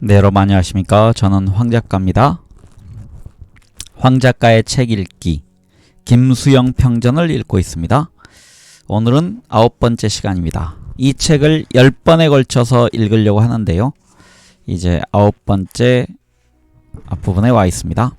네, 여러분 안녕하십니까. 저는 황 작가입니다. 황 작가의 책 읽기 김수영 평전을 읽고 있습니다. 오늘은 9번째 시간입니다. 이 책을 10번에 걸쳐서 읽으려고 하는데요. 이제 9번째 앞부분에 와 있습니다.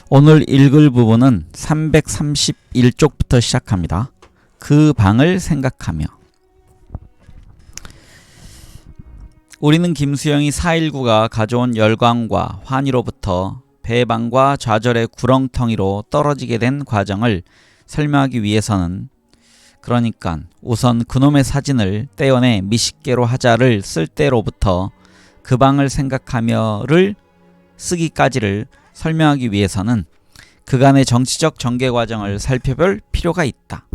오늘 읽을 부분은 331쪽부터 시작합니다. 그 방을 생각하며. 우리는 김수영이 4.19가 가져온 열광과 환희로부터 배반과 좌절의 구렁텅이로 떨어지게 된 과정을 설명하기 위해서는 그러니까 우선 그놈의 사진을 떼어내 미식개로 하자를 쓸 때로부터 그 방을 생각하며를 쓰기까지를 설명하기 위해서는 그간의 정치적 전개 과정을 살펴볼 필요가 있다.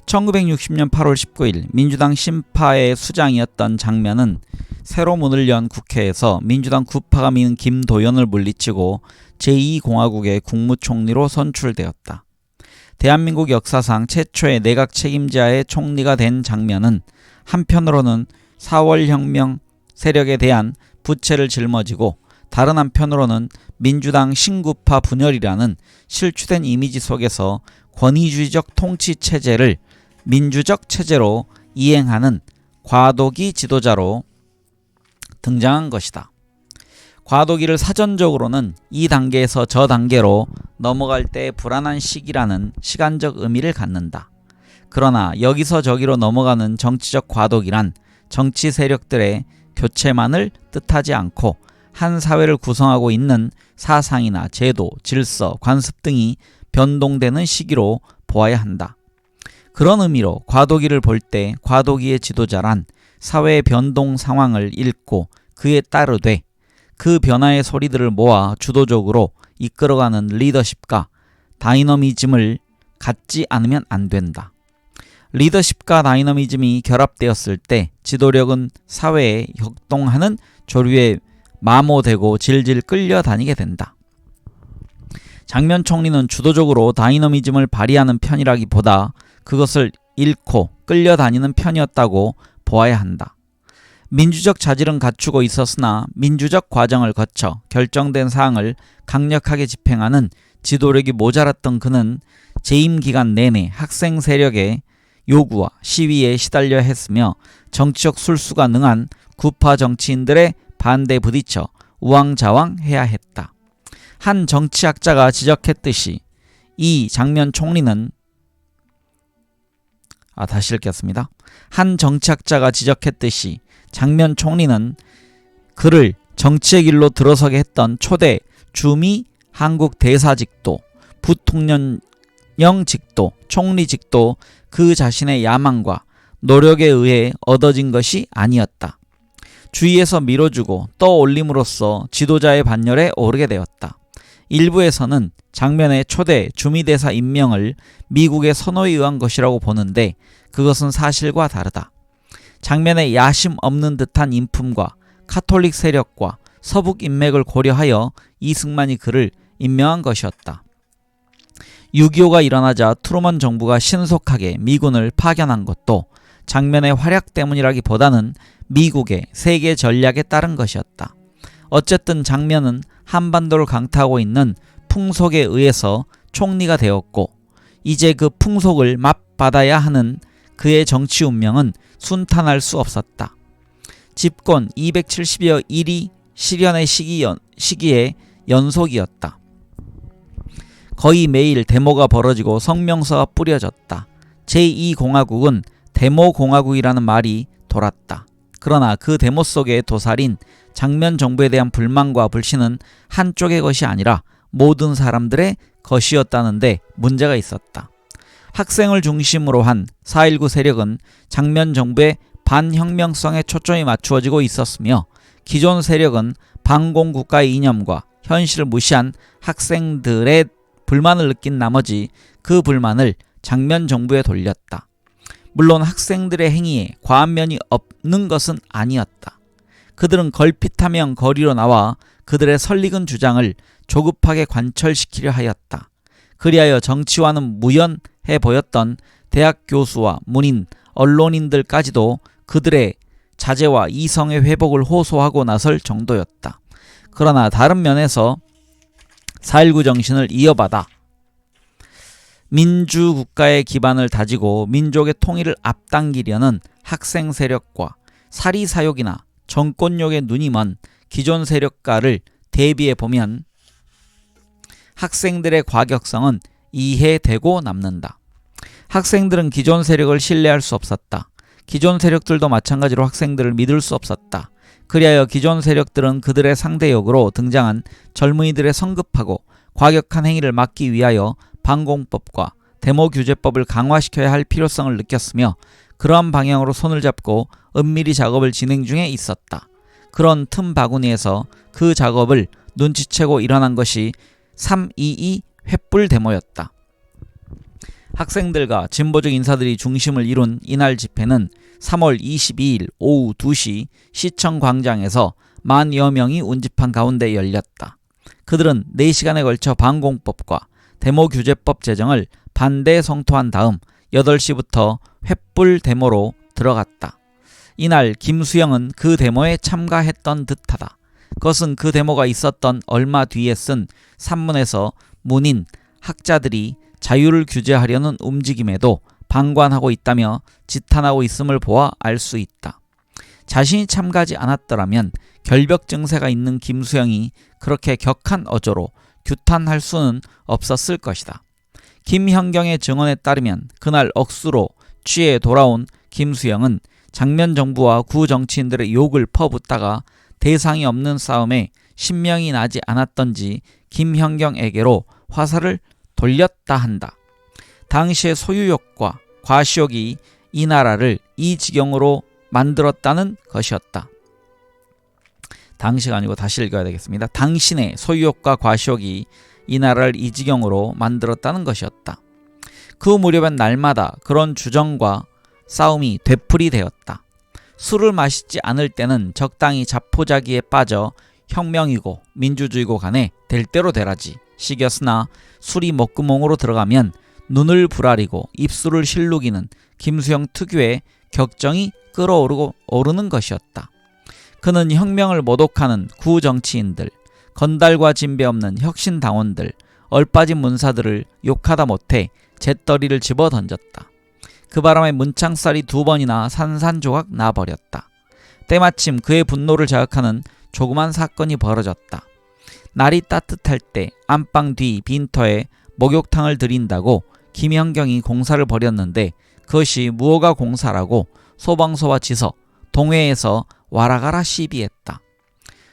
1960년 8월 19일 민주당 신파의 수장이었던 장면은 새로 문을 연 국회에서 민주당 구파가 미는 김도연을 물리치고 제2공화국의 국무총리로 선출되었다. 대한민국 역사상 최초의 내각 책임자의 총리가 된 장면은 한편으로는 4월혁명 세력에 대한 부채를 짊어지고 다른 한편으로는 민주당 신구파 분열이라는 실추된 이미지 속에서 권위주의적 통치 체제를 민주적 체제로 이행하는 과도기 지도자로 등장한 것이다. 과도기를 사전적으로는 이 단계에서 저 단계로 넘어갈 때의 불안한 시기라는 시간적 의미를 갖는다. 그러나 여기서 저기로 넘어가는 정치적 과도기란 정치 세력들의 교체만을 뜻하지 않고 한 사회를 구성하고 있는 사상이나 제도, 질서, 관습 등이 변동되는 시기로 보아야 한다. 그런 의미로 과도기를 볼 때 과도기의 지도자란 사회의 변동 상황을 읽고 그에 따르되 그 변화의 소리들을 모아 주도적으로 이끌어가는 리더십과 다이너미즘을 갖지 않으면 안 된다. 리더십과 다이너미즘이 결합되었을 때 지도력은 사회에 격동하는 조류에 마모되고 질질 끌려다니게 된다. 장면 총리는 주도적으로 다이너미즘을 발휘하는 편이라기보다 그것을 잃고 끌려다니는 편이었다고 보아야 한다. 민주적 자질은 갖추고 있었으나 민주적 과정을 거쳐 결정된 사항을 강력하게 집행하는 지도력이 모자랐던 그는 재임 기간 내내 학생 세력의 요구와 시위에 시달려 했으며 정치적 술수가 능한 구파 정치인들의 반대에 부딪혀 우왕좌왕해야 했다. 한 정치학자가 지적했듯이 이 장면 총리는 다시 읽겠습니다. 한 정치학자가 지적했듯이 장면 총리는 그를 정치의 길로 들어서게 했던 초대 주미 한국 대사직도, 부통령직도, 총리직도 그 자신의 야망과 노력에 의해 얻어진 것이 아니었다. 주위에서 밀어주고 떠올림으로써 지도자의 반열에 오르게 되었다. 일부에서는 장면의 초대 주미대사 임명을 미국의 선호에 의한 것이라고 보는데 그것은 사실과 다르다. 장면의 야심 없는 듯한 인품과 카톨릭 세력과 서북 인맥을 고려하여 이승만이 그를 임명한 것이었다. 6.25가 일어나자 트루먼 정부가 신속하게 미군을 파견한 것도 장면의 활약 때문이라기보다는 미국의 세계 전략에 따른 것이었다. 어쨌든 장면은 한반도를 강타하고 있는 풍속에 의해서 총리가 되었고 이제 그 풍속을 맛받아야 하는 그의 정치 운명은 순탄할 수 없었다. 집권 270여 일이 실현의 시기의 연속이었다. 거의 매일 데모가 벌어지고 성명서가 뿌려졌다. 제2공화국은 데모공화국이라는 말이 돌았다. 그러나 그 데모 속의 도살인 장면 정부에 대한 불만과 불신은 한쪽의 것이 아니라 모든 사람들의 것이었다는데 문제가 있었다. 학생을 중심으로 한 4.19 세력은 장면 정부의 반혁명성에 초점이 맞추어지고 있었으며 기존 세력은 반공국가의 이념과 현실을 무시한 학생들의 불만을 느낀 나머지 그 불만을 장면 정부에 돌렸다. 물론 학생들의 행위에 과한 면이 없는 것은 아니었다. 그들은 걸핏하면 거리로 나와 그들의 설익은 주장을 조급하게 관철시키려 하였다. 그리하여 정치와는 무연해 보였던 대학 교수와 문인, 언론인들까지도 그들의 자제와 이성의 회복을 호소하고 나설 정도였다. 그러나 다른 면에서 4.19 정신을 이어받아 민주국가의 기반을 다지고 민족의 통일을 앞당기려는 학생 세력과 사리사욕이나 정권욕에 눈이 먼 기존 세력가를 대비해 보면 학생들의 과격성은 이해되고 남는다. 학생들은 기존 세력을 신뢰할 수 없었다. 기존 세력들도 마찬가지로 학생들을 믿을 수 없었다. 그리하여 기존 세력들은 그들의 상대역으로 등장한 젊은이들의 성급하고 과격한 행위를 막기 위하여 반공법과 데모규제법을 강화시켜야 할 필요성을 느꼈으며 그러한 방향으로 손을 잡고 은밀히 작업을 진행 중에 있었다. 그런 틈바구니에서 그 작업을 눈치채고 일어난 것이 3.22 횃불 데모였다. 학생들과 진보적 인사들이 중심을 이룬 이날 집회는 3월 22일 오후 2시 시청 광장에서 만여 명이 운집한 가운데 열렸다. 그들은 4시간에 걸쳐 반공법과 데모규제법 제정을 반대 성토한 다음 8시부터 횃불 데모로 들어갔다. 이날 김수영은 그 데모에 참가했던 듯하다. 그것은 그 데모가 있었던 얼마 뒤에 쓴 산문에서 문인, 학자들이 자유를 규제하려는 움직임에도 방관하고 있다며 지탄하고 있음을 보아 알 수 있다. 자신이 참가하지 않았더라면 결벽 증세가 있는 김수영이 그렇게 격한 어조로 규탄할 수는 없었을 것이다. 김현경의 증언에 따르면 그날 억수로 취해 돌아온 김수영은 장면 정부와 구 정치인들의 욕을 퍼붓다가 대상이 없는 싸움에 신명이 나지 않았던지 김현경에게로 화살을 돌렸다 한다. 당시의 소유욕과 과시욕이 이 나라를 이 지경으로 만들었다는 것이었다. 당시가 아니고 다시 읽어야 되겠습니다. 당신의 소유욕과 과시욕이 이 나라를 이 지경으로 만들었다는 것이었다. 그 무렵엔 날마다 그런 주정과 싸움이 되풀이되었다. 술을 마시지 않을 때는 적당히 자포자기에 빠져 혁명이고 민주주의고 간에 될 대로 되라지 식이었으나 술이 목구멍으로 들어가면 눈을 부라리고 입술을 실룩이는 김수영 특유의 격정이 끓어오르는 것이었다. 그는 혁명을 모독하는 구정치인들, 건달과 진배 없는 혁신당원들, 얼빠진 문사들을 욕하다 못해 잿더리를 집어 던졌다. 그 바람에 문창살이 2번이나 산산조각 나버렸다. 때마침 그의 분노를 자극하는 조그만 사건이 벌어졌다. 날이 따뜻할 때 안방 뒤 빈터에 목욕탕을 들인다고 김현경이 공사를 벌였는데 그것이 무허가 공사라고 소방서와 지서, 동회에서 와라가라 시비했다.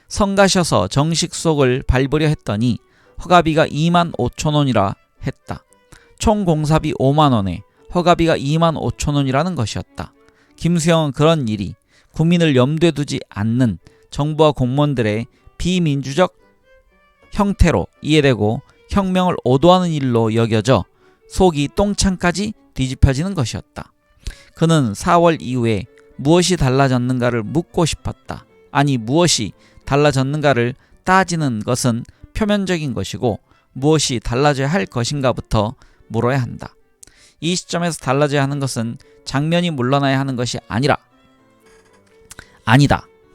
성가셔서 정식 수속을 밟으려 했더니 허가비가 25,000원이라 했다. 총 공사비 5만원에 허가비가 25,000원이라는 것이었다. 김수영은 그런 일이 국민을 염두에 두지 않는 정부와 공무원들의 비민주적 형태로 이해되고 혁명을 오도하는 일로 여겨져 속이 똥창까지 뒤집혀지는 것이었다. 그는 4월 이후에 무엇이 달라졌는가를 묻고 싶었다. 아니, 무엇이 달라졌는가를 따지는 것은 표면적인 것이고 무엇이 달라져야 할 것인가부터 물어야 한다. 이 시점에서 달라져야 하는 것은 장면이 물러나야 하는 것이 아니다.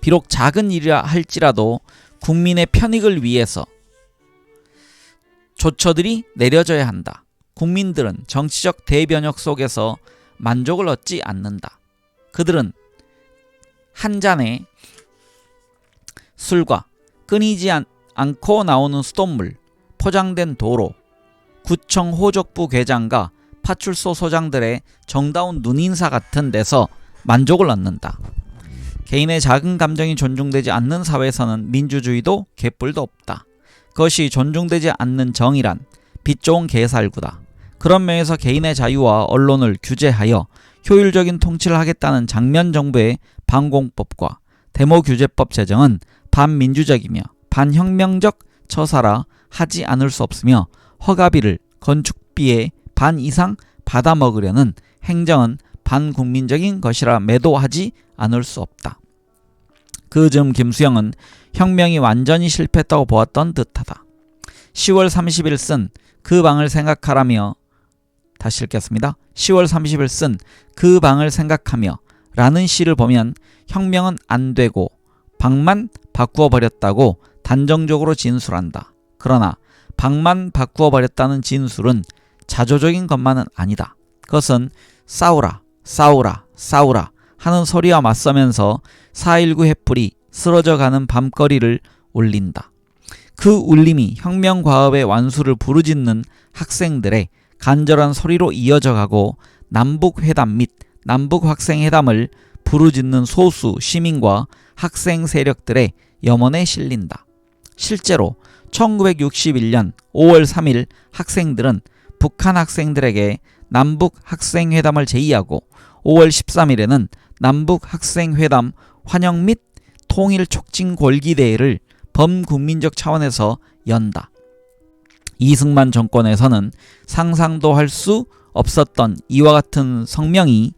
비록 작은 일이라 할지라도 국민의 편익을 위해서 조처들이 내려져야 한다. 국민들은 정치적 대변혁 속에서 만족을 얻지 않는다. 그들은 한 잔의 술과 끊이지 않고 나오는 수돗물, 포장된 도로, 구청 호적부 괴장과 파출소 소장들의 정다운 눈인사 같은 데서 만족을 얻는다. 개인의 작은 감정이 존중되지 않는 사회에서는 민주주의도 개뿔도 없다. 그것이 존중되지 않는 정의란 빛 좋은 개살구다. 그런 면에서 개인의 자유와 언론을 규제하여 효율적인 통치를 하겠다는 장면 정부의 반공법과 데모규제법 제정은 반민주적이며 반혁명적 처사라 하지 않을 수 없으며 허가비를 건축비의 반 이상 받아먹으려는 행정은 반국민적인 것이라 매도하지 않을 수 없다. 그 즈음 김수영은 혁명이 완전히 실패했다고 보았던 듯하다. 10월 30일 쓴 그 방을 생각하라며 다시 읽겠습니다. 10월 30일 쓴 그 방을 생각하며 라는 시를 보면 혁명은 안 되고 방만 바꾸어 버렸다고 단정적으로 진술한다. 그러나 방만 바꾸어 버렸다는 진술은 자조적인 것만은 아니다. 그것은 싸우라, 싸우라, 싸우라 하는 소리와 맞서면서 4.19 횃불이 쓰러져가는 밤거리를 울린다. 그 울림이 혁명과업의 완수를 부르짖는 학생들의 간절한 소리로 이어져 가고 남북회담 및 남북학생회담을 부르짖는 소수 시민과 학생 세력들의 염원에 실린다. 실제로 1961년 5월 3일 학생들은 북한 학생들에게 남북학생회담을 제의하고 5월 13일에는 남북학생회담 환영 및 통일 촉진 골기대회를 범국민적 차원에서 연다. 이승만 정권에서는 상상도 할 수 없었던 이와 같은 성명이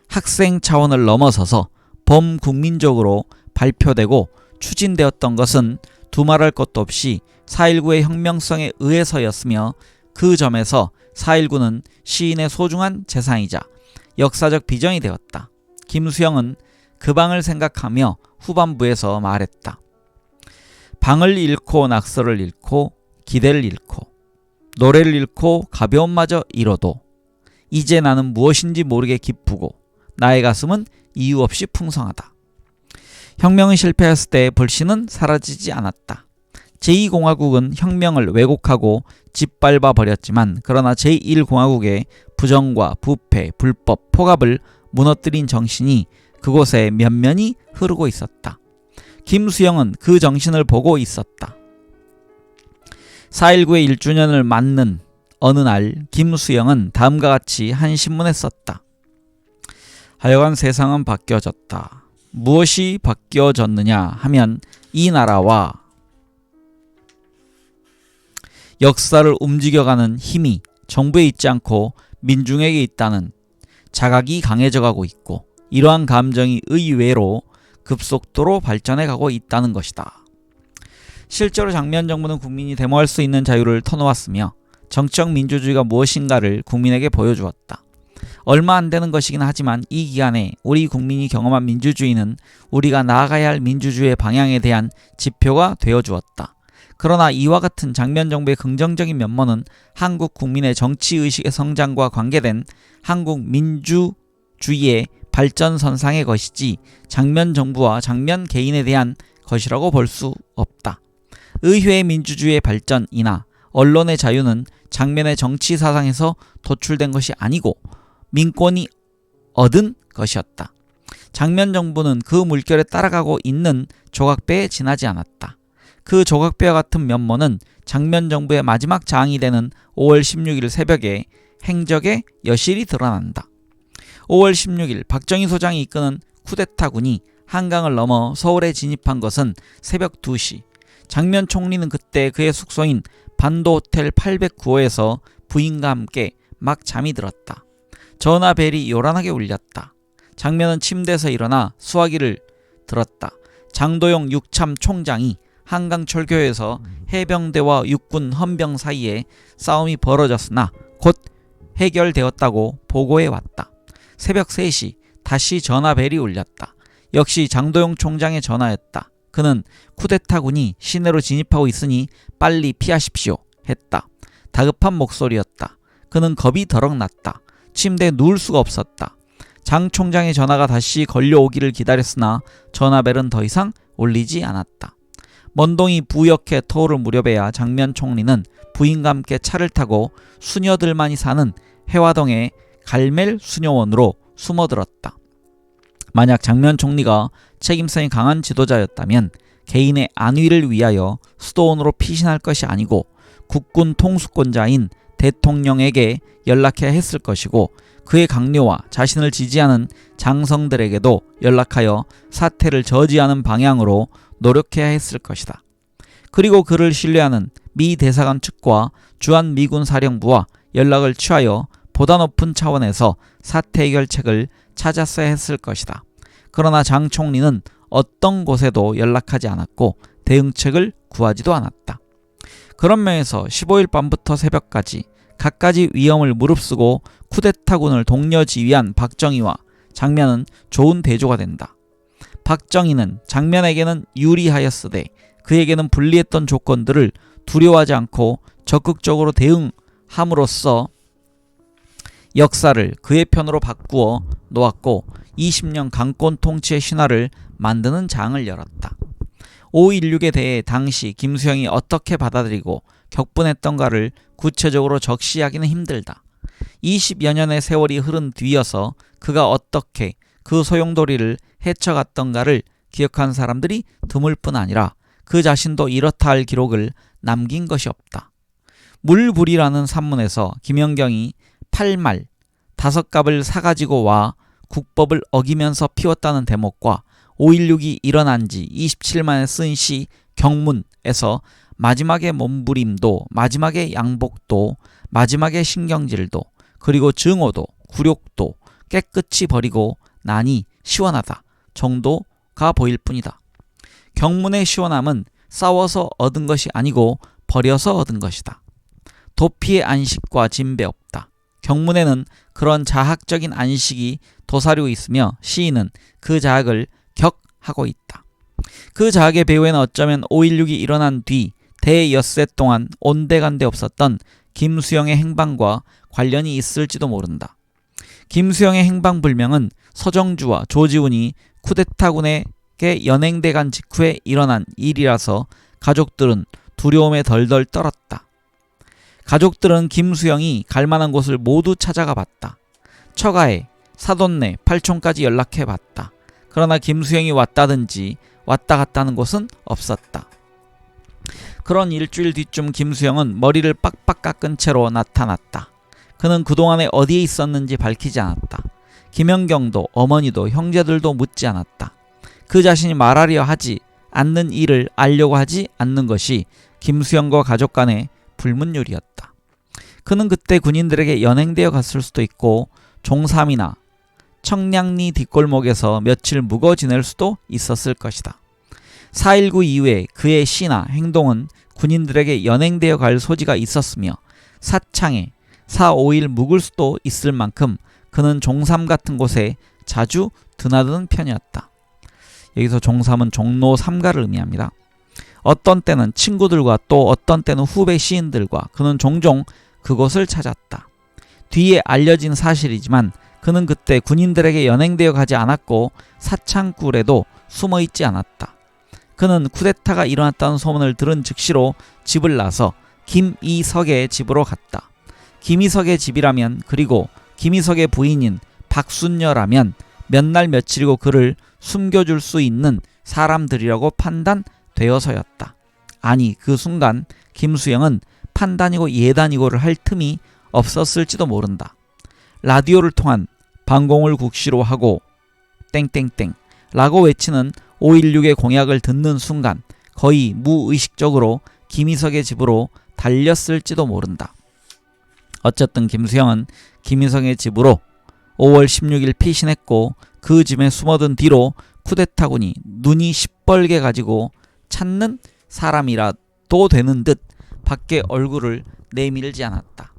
학생 차원을 넘어서서 범국민적으로 발표되고 추진되었던 것은 두말할 것도 없이 4.19의 혁명성에 의해서였으며 그 점에서 4.19는 시인의 소중한 재산이자 역사적 비전이 되었다. 김수영은 그 방을 생각하며 후반부에서 말했다. 방을 잃고 낙서를 잃고 기대를 잃고 노래를 잃고 가벼움마저 잃어도 이제 나는 무엇인지 모르게 기쁘고 나의 가슴은 이유 없이 풍성하다. 혁명이 실패했을 때 불신은 사라지지 않았다. 제2공화국은 혁명을 왜곡하고 짓밟아 버렸지만 그러나 제1공화국의 부정과 부패, 불법, 폭압을 무너뜨린 정신이 그곳에 면면히 흐르고 있었다. 김수영은 그 정신을 보고 있었다. 4.19의 1주년을 맞는 어느 날 김수영은 다음과 같이 한 신문에 썼다. 하여간 세상은 바뀌어졌다. 무엇이 바뀌어졌느냐 하면 이 나라와 역사를 움직여가는 힘이 정부에 있지 않고 민중에게 있다는 자각이 강해져가고 있고 이러한 감정이 의외로 급속도로 발전해가고 있다는 것이다. 실제로 장면 정부는 국민이 데모할 수 있는 자유를 터놓았으며 정치적 민주주의가 무엇인가를 국민에게 보여주었다. 얼마 안 되는 것이긴 하지만 이 기간에 우리 국민이 경험한 민주주의는 우리가 나아가야 할 민주주의의 방향에 대한 지표가 되어주었다. 그러나 이와 같은 장면 정부의 긍정적인 면모는 한국 국민의 정치의식의 성장과 관계된 한국 민주주의의 발전선상의 것이지 장면 정부와 장면 개인에 대한 것이라고 볼 수 없다. 의회의 민주주의의 발전이나 언론의 자유는 장면의 정치 사상에서 도출된 것이 아니고 민권이 얻은 것이었다. 장면 정부는 그 물결에 따라가고 있는 조각배에 지나지 않았다. 그 조각배와 같은 면모는 장면 정부의 마지막 장이 되는 5월 16일 새벽에 행적에 여실히 드러난다. 5월 16일 박정희 소장이 이끄는 쿠데타군이 한강을 넘어 서울에 진입한 것은 새벽 2시. 장면 총리는 그때 그의 숙소인 반도호텔 809호에서 부인과 함께 막 잠이 들었다. 전화벨이 요란하게 울렸다. 장면은 침대에서 일어나 수화기를 들었다. 장도영 육참 총장이 한강철교에서 해병대와 육군 헌병 사이에 싸움이 벌어졌으나 곧 해결되었다고 보고해 왔다. 새벽 3시 다시 전화벨이 울렸다. 역시 장도영 총장의 전화였다. 그는 쿠데타군이 시내로 진입하고 있으니 빨리 피하십시오 했다. 다급한 목소리였다. 그는 겁이 더럭 났다. 침대에 누울 수가 없었다. 장 총장의 전화가 다시 걸려오기를 기다렸으나 전화벨은 더 이상 울리지 않았다. 먼동이 부역해 터오를 무렵에야 장면 총리는 부인과 함께 차를 타고 수녀들만이 사는 해화동의 갈멜 수녀원으로 숨어들었다. 만약 장면 총리가 책임성이 강한 지도자였다면 개인의 안위를 위하여 수도원으로 피신할 것이 아니고 국군 통수권자인 대통령에게 연락해야 했을 것이고 그의 강요와 자신을 지지하는 장성들에게도 연락하여 사태를 저지하는 방향으로 노력해야 했을 것이다. 그리고 그를 신뢰하는 미 대사관 측과 주한미군 사령부와 연락을 취하여 보다 높은 차원에서 사태 해결책을 찾았어야 했을 것이다. 그러나 장 총리는 어떤 곳에도 연락하지 않았고 대응책을 구하지도 않았다. 그런 면에서 15일 밤부터 새벽까지 갖가지 위험을 무릅쓰고 쿠데타군을 독려지휘한 박정희와 장면은 좋은 대조가 된다. 박정희는 장면에게는 유리하였으되 그에게는 불리했던 조건들을 두려워하지 않고 적극적으로 대응함으로써 역사를 그의 편으로 바꾸어 놓았고 20년 강권 통치의 신화를 만드는 장을 열었다. 5.16에 대해 당시 김수영이 어떻게 받아들이고 격분했던가를 구체적으로 적시하기는 힘들다. 20여 년의 세월이 흐른 뒤여서 그가 어떻게 그 소용돌이를 헤쳐갔던가를 기억한 사람들이 드물 뿐 아니라 그 자신도 이렇다 할 기록을 남긴 것이 없다. 물불이라는 산문에서 김연경이 8말 5갑을 사가지고 와 국법을 어기면서 피웠다는 대목과 5.16이 일어난 지 27만에 쓴 시 경문에서 마지막의 몸부림도 마지막의 양복도 마지막의 신경질도 그리고 증오도 굴욕도 깨끗이 버리고 나니 시원하다 정도가 보일 뿐이다. 경문의 시원함은 싸워서 얻은 것이 아니고 버려서 얻은 것이다. 도피의 안식과 진배 없다. 경문에는 그런 자학적인 안식이 도사리고 있으며 시인은 그 자학을 격하고 있다. 그 자학의 배후에는 어쩌면 5.16이 일어난 뒤 대엿새 동안 온데간데 없었던 김수영의 행방과 관련이 있을지도 모른다. 김수영의 행방불명은 서정주와 조지훈이 쿠데타군에게 연행돼간 직후에 일어난 일이라서 가족들은 두려움에 덜덜 떨었다. 가족들은 김수영이 갈만한 곳을 모두 찾아가 봤다. 처가에, 사돈네, 팔촌까지 연락해 봤다. 그러나 김수영이 왔다든지 왔다 갔다는 곳은 없었다. 그런 일주일 뒤쯤 김수영은 머리를 빡빡 깎은 채로 나타났다. 그는 그동안에 어디에 있었는지 밝히지 않았다. 김연경도 어머니도 형제들도 묻지 않았다. 그 자신이 말하려 하지 않는 일을 알려고 하지 않는 것이 김수영과 가족 간의 불문율이었다. 그는 그때 군인들에게 연행되어 갔을 수도 있고 종3이나 청량리 뒷골목에서 며칠 묵어 지낼 수도 있었을 것이다. 4.19 이후에 그의 시나 행동은 군인들에게 연행되어 갈 소지가 있었으며 사창에 4-5일 묵을 수도 있을 만큼 그는 종3 같은 곳에 자주 드나드는 편이었다. 여기서 종3은 종로 3가를 의미합니다. 어떤 때는 친구들과 또 어떤 때는 후배 시인들과 그는 종종 그곳을 찾았다. 뒤에 알려진 사실이지만 그는 그때 군인들에게 연행되어 가지 않았고 사창굴에도 숨어있지 않았다. 그는 쿠데타가 일어났다는 소문을 들은 즉시로 집을 나서 김이석의 집으로 갔다. 김이석의 집이라면 그리고 김이석의 부인인 박순녀라면 몇 날 며칠이고 그를 숨겨줄 수 있는 사람들이라고 판단되어서였다. 아니 그 순간 김수영은 판단이고 예단이고를 할 틈이 없었을지도 모른다. 라디오를 통한 방공을 국시로 하고 땡땡땡 라고 외치는 5.16의 공약을 듣는 순간 거의 무의식적으로 김이석의 집으로 달렸을지도 모른다. 어쨌든 김수영은 김이석의 집으로 5월 16일 피신했고 그 집에 숨어든 뒤로 쿠데타군이 눈이 시뻘게 가지고 찾는 사람이라도 되는 듯 밖에 얼굴을 내밀지 않았다.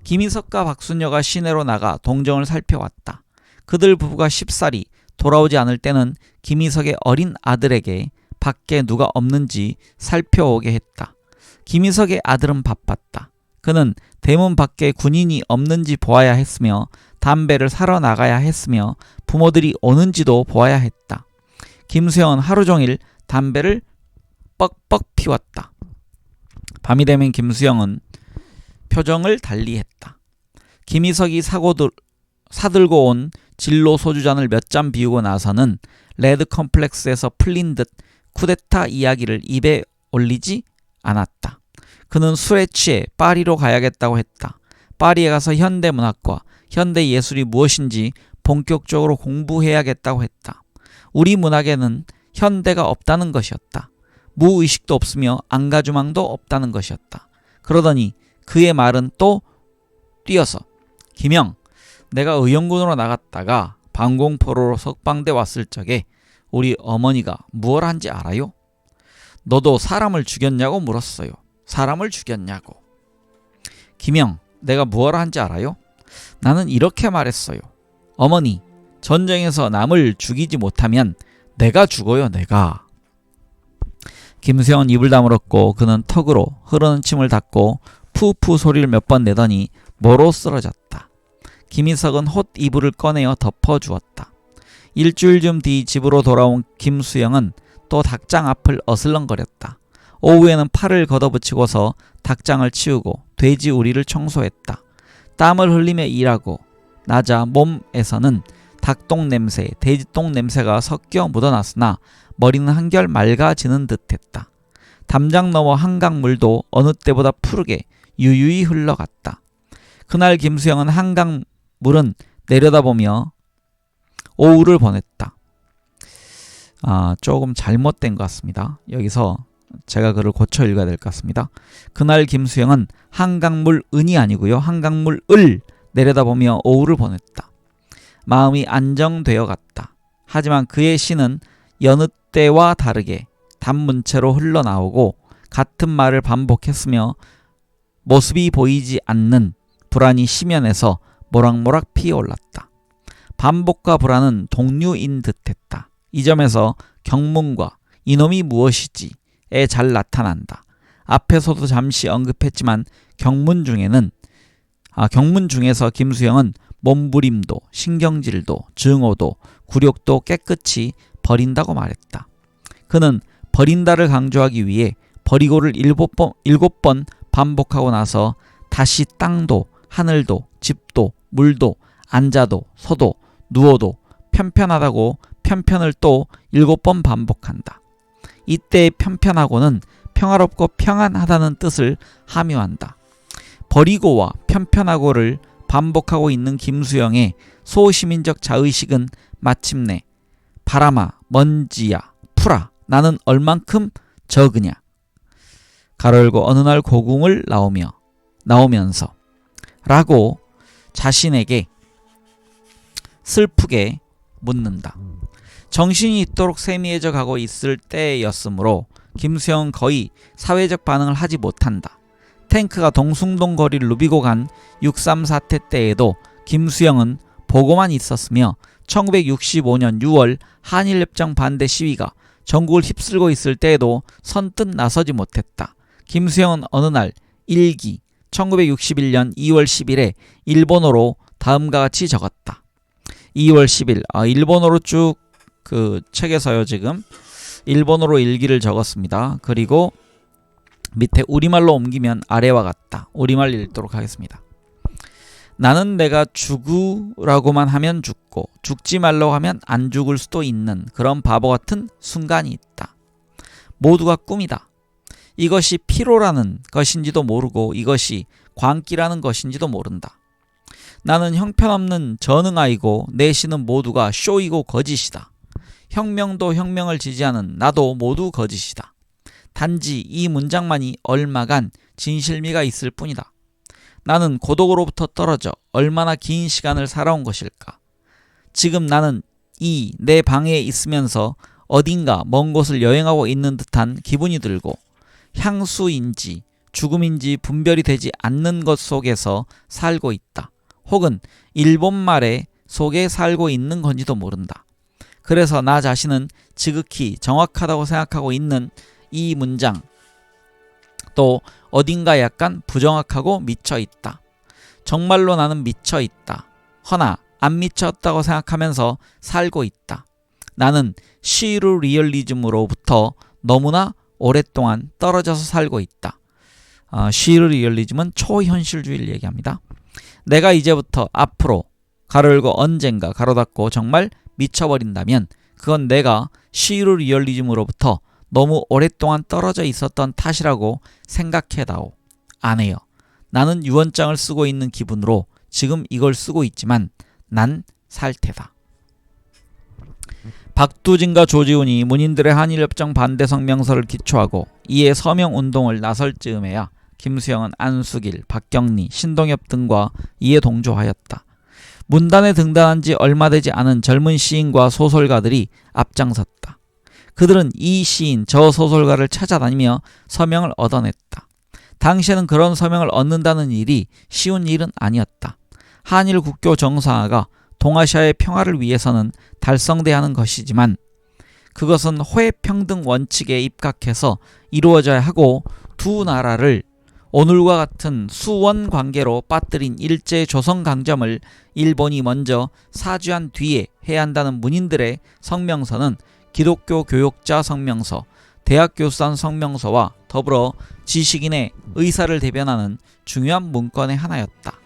김이석과 박순녀가 시내로 나가 동정을 살펴왔다. 그들 부부가 쉽사리 돌아오지 않을 때는 김이석의 어린 아들에게 밖에 누가 없는지 살펴오게 했다. 김이석의 아들은 바빴다. 그는 대문 밖에 군인이 없는지 보아야 했으며 담배를 사러 나가야 했으며 부모들이 오는지도 보아야 했다. 김수영은 하루 종일 담배를 뻑뻑 피웠다. 밤이 되면 김수영은 표정을 달리했다. 김이석이 사들고 온 진로 소주잔을 몇 잔 비우고 나서는 레드 컴플렉스에서 풀린 듯 쿠데타 이야기를 입에 올리지 않았다. 그는 술에 취해 파리로 가야겠다고 했다. 파리에 가서 현대문학과 현대예술이 무엇인지 본격적으로 공부해야겠다고 했다. 우리 문학에는 현대가 없다는 것이었다. 무의식도 없으며 안가주망도 없다는 것이었다. 그러더니 그의 말은 또 뛰어서 김영, 내가 의용군으로 나갔다가 방공포로로 석방돼 왔을 적에 우리 어머니가 무얼 한지 알아요? 너도 사람을 죽였냐고 물었어요. 사람을 죽였냐고. 김영, 내가 무엇을 한지 알아요? 나는 이렇게 말했어요. 어머니, 전쟁에서 남을 죽이지 못하면 내가 죽어요, 내가. 김수영은 입을 다물었고 그는 턱으로 흐르는 침을 닦고 푸푸 소리를 몇 번 내더니 모로 쓰러졌다. 김희석은 홑 이불을 꺼내어 덮어주었다. 일주일쯤 뒤 집으로 돌아온 김수영은 또 닭장 앞을 어슬렁거렸다. 오후에는 팔을 걷어붙이고서 닭장을 치우고 돼지 우리를 청소했다. 땀을 흘리며 일하고 나자 몸에서는 닭똥 냄새, 돼지똥 냄새가 섞여 묻어났으나 머리는 한결 맑아지는 듯했다. 담장 너머 한강물도 어느 때보다 푸르게 유유히 흘러갔다. 그날 김수영은 한강물은 내려다보며 오후를 보냈다. 조금 잘못된 것 같습니다. 여기서 제가 글을 고쳐 읽어야 될 것 같습니다. 그날 김수영은 한강물은이 아니고요. 한강물을 내려다보며 오후를 보냈다. 마음이 안정되어 갔다. 하지만 그의 시는 여느 때와 다르게 단문체로 흘러나오고 같은 말을 반복했으며 모습이 보이지 않는 불안이 심연에서 모락모락 피어올랐다. 반복과 불안은 동류인 듯했다. 이 점에서 경문과 이놈이 무엇이지에 잘 나타난다. 앞에서도 잠시 언급했지만 경문 중에서 김수영은 몸부림도 번신경질도 증오도 굴욕도 깨끗이 버린다고 말했다. 그는 버린다를 강조하기 위해 버리고를 7번 반복하고 나서 다시 땅도 하늘도 집도 물도 앉아도 서도 누워도 편편하다고 편편을 또 7번 반복한다. 이때의 편편하고는 평화롭고 평안하다는 뜻을 함유한다. 버리고와 편편하고를 반복하고 있는 김수영의 소시민적 자의식은 마침내 바람아 먼지야 풀아 나는 얼만큼 적으냐 가로 열고 어느 날 고궁을 나오면서 라고 자신에게 슬프게 묻는다. 정신이 있도록 세미해져 가고 있을 때였으므로 김수영은 거의 사회적 반응을 하지 못한다. 탱크가 동숭동 거리를 누비고 간 6.3 사태 때에도 김수영은 보고만 있었으며 1965년 6월 한일협정 반대 시위가 전국을 휩쓸고 있을 때에도 선뜻 나서지 못했다. 김수영은 어느 날 일기 1961년 2월 10일에 일본어로 다음과 같이 적었다. 2월 10일 일본어로 쭉 그 책에서요 지금 일본어로 일기를 적었습니다. 그리고 밑에 우리말로 옮기면 아래와 같다. 우리말 읽도록 하겠습니다. 나는 내가 죽으라고만 하면 죽고 죽지 말라고 하면 안 죽을 수도 있는 그런 바보 같은 순간이 있다. 모두가 꿈이다. 이것이 피로라는 것인지도 모르고 이것이 광기라는 것인지도 모른다. 나는 형편없는 전응아이고 내 시는 모두가 쇼이고 거짓이다. 혁명도 혁명을 지지하는 나도 모두 거짓이다. 단지 이 문장만이 얼마간 진실미가 있을 뿐이다. 나는 고독으로부터 떨어져 얼마나 긴 시간을 살아온 것일까. 지금 나는 이 내 방에 있으면서 어딘가 먼 곳을 여행하고 있는 듯한 기분이 들고 향수인지 죽음인지 분별이 되지 않는 것 속에서 살고 있다. 혹은 일본말의 속에 살고 있는 건지도 모른다. 그래서 나 자신은 지극히 정확하다고 생각하고 있는 이 문장 또 어딘가 약간 부정확하고 미쳐있다. 정말로 나는 미쳐있다. 허나 안 미쳤다고 생각하면서 살고 있다. 나는 시르 리얼리즘으로부터 너무나 오랫동안 떨어져서 살고 있다. 시르 리얼리즘은 초현실주의를 얘기합니다. 내가 이제부터 앞으로 가로 열고 언젠가 가로 닫고 정말 미쳐버린다면 그건 내가 시르 리얼리즘으로부터 너무 오랫동안 떨어져 있었던 탓이라고 생각해다오. 안 해요. 나는 유언장을 쓰고 있는 기분으로 지금 이걸 쓰고 있지만 난 살 테다. 박두진과 조지훈이 문인들의 한일협정 반대 성명서를 기초하고 이에 서명운동을 나설 즈음에야 김수영은 안수길, 박경리, 신동엽 등과 이에 동조하였다. 문단에 등단한 지 얼마 되지 않은 젊은 시인과 소설가들이 앞장섰다. 그들은 이 시인 저 소설가를 찾아다니며 서명을 얻어냈다. 당시에는 그런 서명을 얻는다는 일이 쉬운 일은 아니었다. 한일 국교 정상화가 동아시아의 평화를 위해서는 달성돼야 하는 것이지만 그것은 호혜평등 원칙에 입각해서 이루어져야 하고 두 나라를 오늘과 같은 수원 관계로 빠뜨린 일제 조선 강점을 일본이 먼저 사죄한 뒤에 해야 한다는 문인들의 성명서는 기독교 교역자 성명서, 대학 교수단 성명서와 더불어 지식인의 의사를 대변하는 중요한 문건의 하나였다.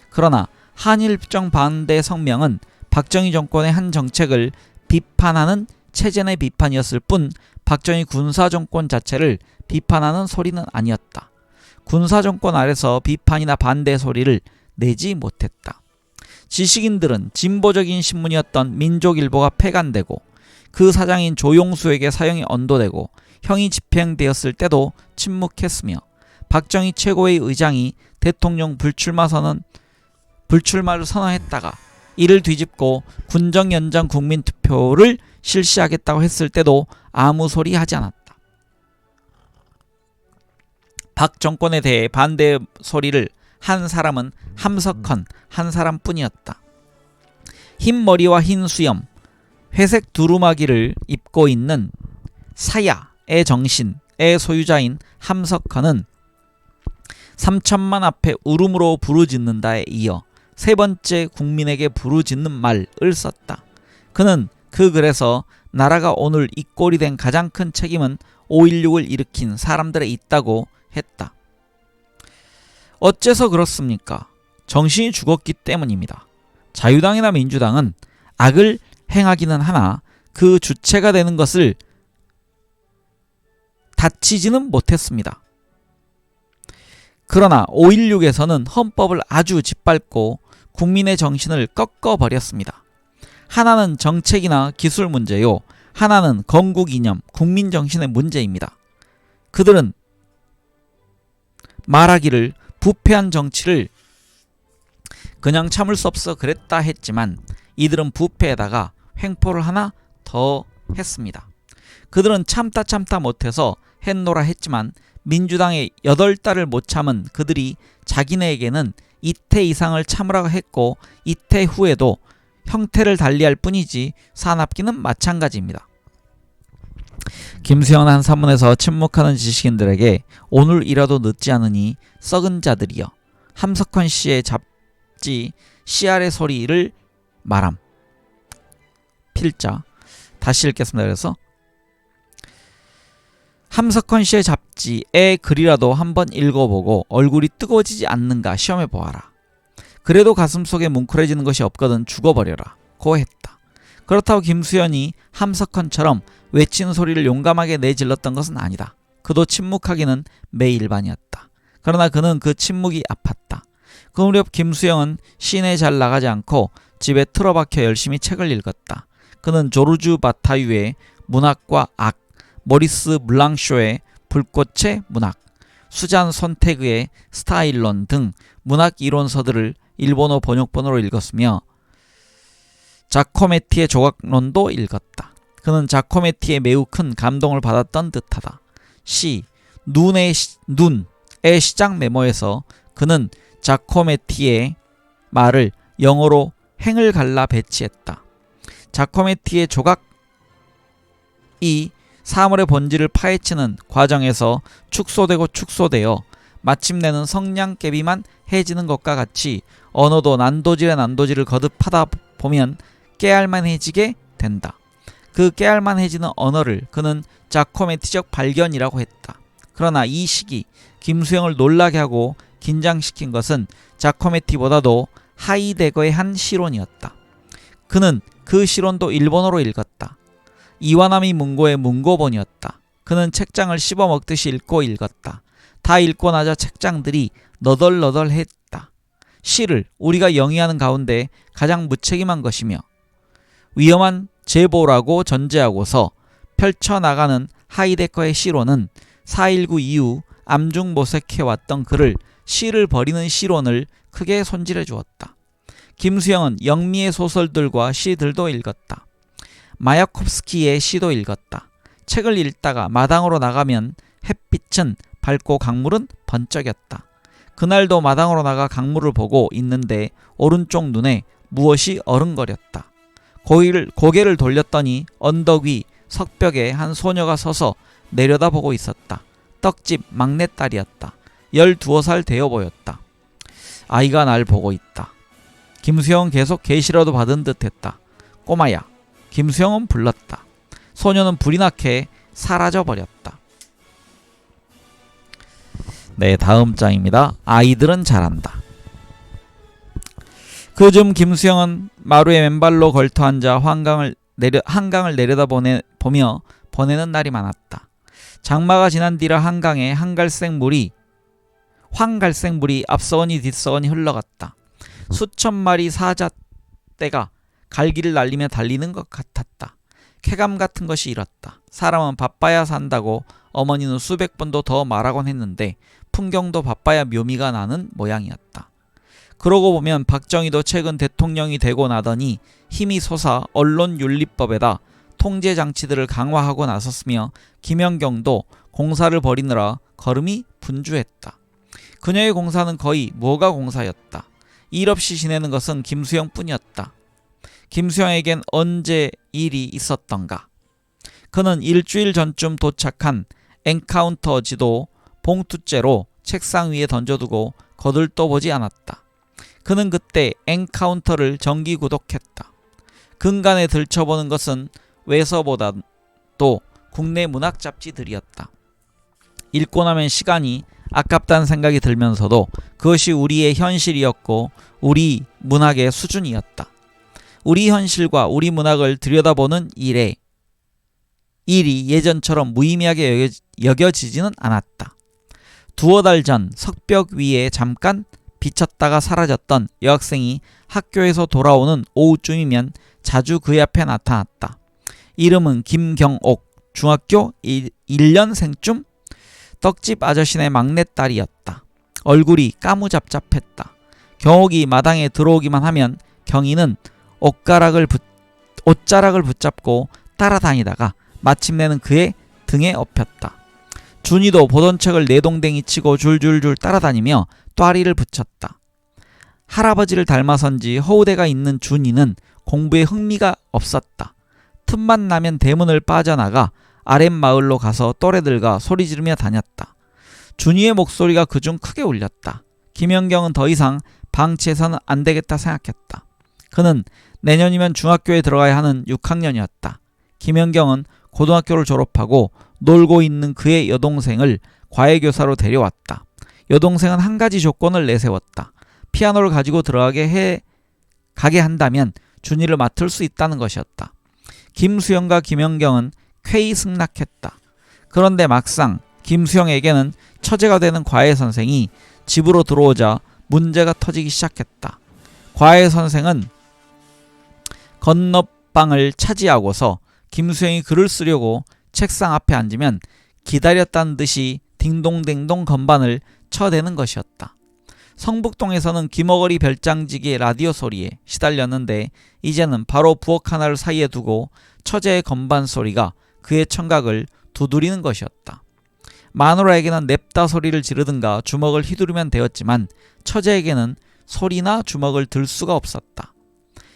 그러나 한일협정 반대 성명은 박정희 정권의 한 정책을 비판하는 체제 비판이었을 뿐 박정희 군사정권 자체를 비판하는 소리는 아니었다. 군사정권 아래서 비판이나 반대 소리를 내지 못했다. 지식인들은 진보적인 신문이었던 민족일보가 폐간되고 그 사장인 조용수에게 사형이 언도되고 형이 집행되었을 때도 침묵했으며 박정희 최고의 의장이 대통령 불출마를 선언했다가 이를 뒤집고 군정연장 국민투표를 실시하겠다고 했을 때도 아무 소리 하지 않았다. 박 정권에 대해 반대 소리를 한 사람은 함석헌 한 사람뿐이었다. 흰 머리와 흰 수염, 회색 두루마기를 입고 있는 사야의 정신의 소유자인 함석헌은 3천만 앞에 울음으로 부르짖는다에 이어 세 번째 국민에게 부르짖는 말을 썼다. 그는 그 글에서 나라가 오늘 이 꼴이 된 가장 큰 책임은 5.16을 일으킨 사람들에 있다고 했다. 어째서 그렇습니까? 정신이 죽었기 때문입니다. 자유당이나 민주당은 악을 행하기는 하나 그 주체가 되는 것을 다치지는 못했습니다. 그러나 5.16에서는 헌법을 아주 짓밟고 국민의 정신을 꺾어버렸습니다. 하나는 정책이나 기술 문제요, 하나는 건국 이념, 국민 정신의 문제입니다. 그들은 말하기를 부패한 정치를 그냥 참을 수 없어 그랬다 했지만 이들은 부패에다가 횡포를 하나 더 했습니다. 그들은 참다 못해서 했노라 했지만 민주당의 8달을 못 참은 그들이 자기네에게는 이태 이상을 참으라고 했고 이태 후에도 형태를 달리할 뿐이지 사납기는 마찬가지입니다. 김수현 한 사문에서 침묵하는 지식인들에게 오늘이라도 늦지 않으니 썩은 자들이여 함석헌 씨의 잡지 씨알의 소리를 말함. 필자 다시 읽겠습니다. 그래서 함석헌 씨의 잡지의 글이라도 한번 읽어보고 얼굴이 뜨거워지지 않는가 시험해보아라. 그래도 가슴속에 뭉클해지는 것이 없거든 죽어버려라 고 했다. 그렇다고 김수현이 함석헌처럼 외치는 소리를 용감하게 내질렀던 것은 아니다. 그도 침묵하기는 매일반이었다. 그러나 그는 그 침묵이 아팠다. 그 무렵 김수영은 시내 잘 나가지 않고 집에 틀어박혀 열심히 책을 읽었다. 그는 조르주 바타유의 문학과 악, 모리스 블랑쇼의 불꽃의 문학, 수잔 손테그의 스타일론 등 문학 이론서들을 일본어 번역본으로 읽었으며 자코메티의 조각론도 읽었다. 그는 자코메티에 매우 큰 감동을 받았던 듯하다. 시 눈의 시작 메모에서 그는 자코메티의 말을 영어로 행을 갈라 배치했다. 자코메티의 조각이 사물의 본질을 파헤치는 과정에서 축소되어 마침내는 성냥개비만 해지는 것과 같이 언어도 난도질의 난도질을 거듭하다 보면 깨알만해지게 된다. 그 깨알만해지는 언어를 그는 자코메티적 발견이라고 했다. 그러나 이 시기 김수영을 놀라게 하고 긴장시킨 것은 자코메티보다도 하이데거의 한 시론이었다. 그는 그 시론도 일본어로 읽었다. 이와나미 문고의 문고본이었다. 그는 책장을 씹어먹듯이 읽고 읽었다. 다 읽고 나자 책장들이 너덜너덜했다. 시를 우리가 영위하는 가운데 가장 무책임한 것이며 위험한 제보라고 전제하고서 펼쳐나가는 하이데거의 시론은 4.19 이후 암중모색해왔던 그를 시를 버리는 시론을 크게 손질해 주었다. 김수영은 영미의 소설들과 시들도 읽었다. 마야콥스키의 시도 읽었다. 책을 읽다가 마당으로 나가면 햇빛은 밝고 강물은 번쩍였다. 그날도 마당으로 나가 강물을 보고 있는데 오른쪽 눈에 무엇이 어른거렸다. 고개를 돌렸더니 언덕 위 석벽에 한 소녀가 서서 내려다보고 있었다. 떡집 막내딸이었다. 12살 되어 보였다. 아이가 날 보고 있다. 김수영은 계속 계시라도 받은 듯했다. 꼬마야. 김수영은 불렀다. 소녀는 불이 나게 사라져버렸다. 네, 다음 장입니다. 아이들은 잘한다. 그즘 김수영은 마루에 맨발로 걸터앉아 한강을 내려다보며 보내는 날이 많았다. 장마가 지난 뒤라 한강에 황갈색 물이 앞서거니 뒤서거니 흘러갔다. 수천 마리 사자떼가 갈기를 날리며 달리는 것 같았다. 쾌감 같은 것이 일었다. 사람은 바빠야 산다고 어머니는 수백 번도 더 말하곤 했는데 풍경도 바빠야 묘미가 나는 모양이었다. 그러고 보면 박정희도 최근 대통령이 되고 나더니 힘이 솟아 언론윤리법에다 통제 장치들을 강화하고 나섰으며 김연경도 공사를 벌이느라 걸음이 분주했다. 그녀의 공사는 거의 무허가 공사였다. 일 없이 지내는 것은 김수영뿐이었다. 김수영에겐 언제 일이 있었던가. 그는 일주일 전쯤 도착한 엔카운터 지도 봉투째로 책상 위에 던져두고 거들떠보지 않았다. 그는 그때 엔카운터를 정기 구독했다. 근간에 들춰보는 것은 외서보다도 국내 문학 잡지들이었다. 읽고 나면 시간이 아깝다는 생각이 들면서도 그것이 우리의 현실이었고 우리 문학의 수준이었다. 우리 현실과 우리 문학을 들여다보는 일이 예전처럼 무의미하게 여겨지지는 않았다. 두어 달 전 석벽 위에 잠깐 비쳤다가 사라졌던 여학생이 학교에서 돌아오는 오후쯤이면 자주 그 앞에 나타났다. 이름은 김경옥, 중학교 1년생쯤? 떡집 아저씨네 막내딸이었다. 얼굴이 까무잡잡했다. 경옥이 마당에 들어오기만 하면 경이는 옷자락을 붙잡고 따라다니다가 마침내는 그의 등에 엎였다. 준이도 보던 책을 내동댕이 치고 줄줄줄 따라다니며 또아리를 붙였다. 할아버지를 닮아선지 허우대가 있는 준이는 공부에 흥미가 없었다. 틈만 나면 대문을 빠져나가 아랫마을로 가서 또래들과 소리 지르며 다녔다. 준이의 목소리가 그중 크게 울렸다. 김연경은 더 이상 방치해서는 안 되겠다 생각했다. 그는 내년이면 중학교에 들어가야 하는 6학년이었다. 김연경은 고등학교를 졸업하고 놀고 있는 그의 여동생을 과외교사로 데려왔다. 여동생은 한 가지 조건을 내세웠다. 피아노를 가지고 가게 한다면 준이를 맡을 수 있다는 것이었다. 김수영과 김연경은 쾌히 승낙했다. 그런데 막상 김수영에게는 처제가 되는 과외 선생이 집으로 들어오자 문제가 터지기 시작했다. 과외 선생은 건너방을 차지하고서 김수영이 글을 쓰려고 책상 앞에 앉으면 기다렸다는 듯이 딩동댕동 건반을 쳐대는 것이었다. 성북동에서는 귀머거리 별장지기의 라디오 소리에 시달렸는데 이제는 바로 부엌 하나를 사이에 두고 처제의 건반 소리가 그의 청각을 두드리는 것이었다. 마누라에게는 냅다 소리를 지르든가 주먹을 휘두르면 되었지만 처제에게는 소리나 주먹을 들 수가 없었다.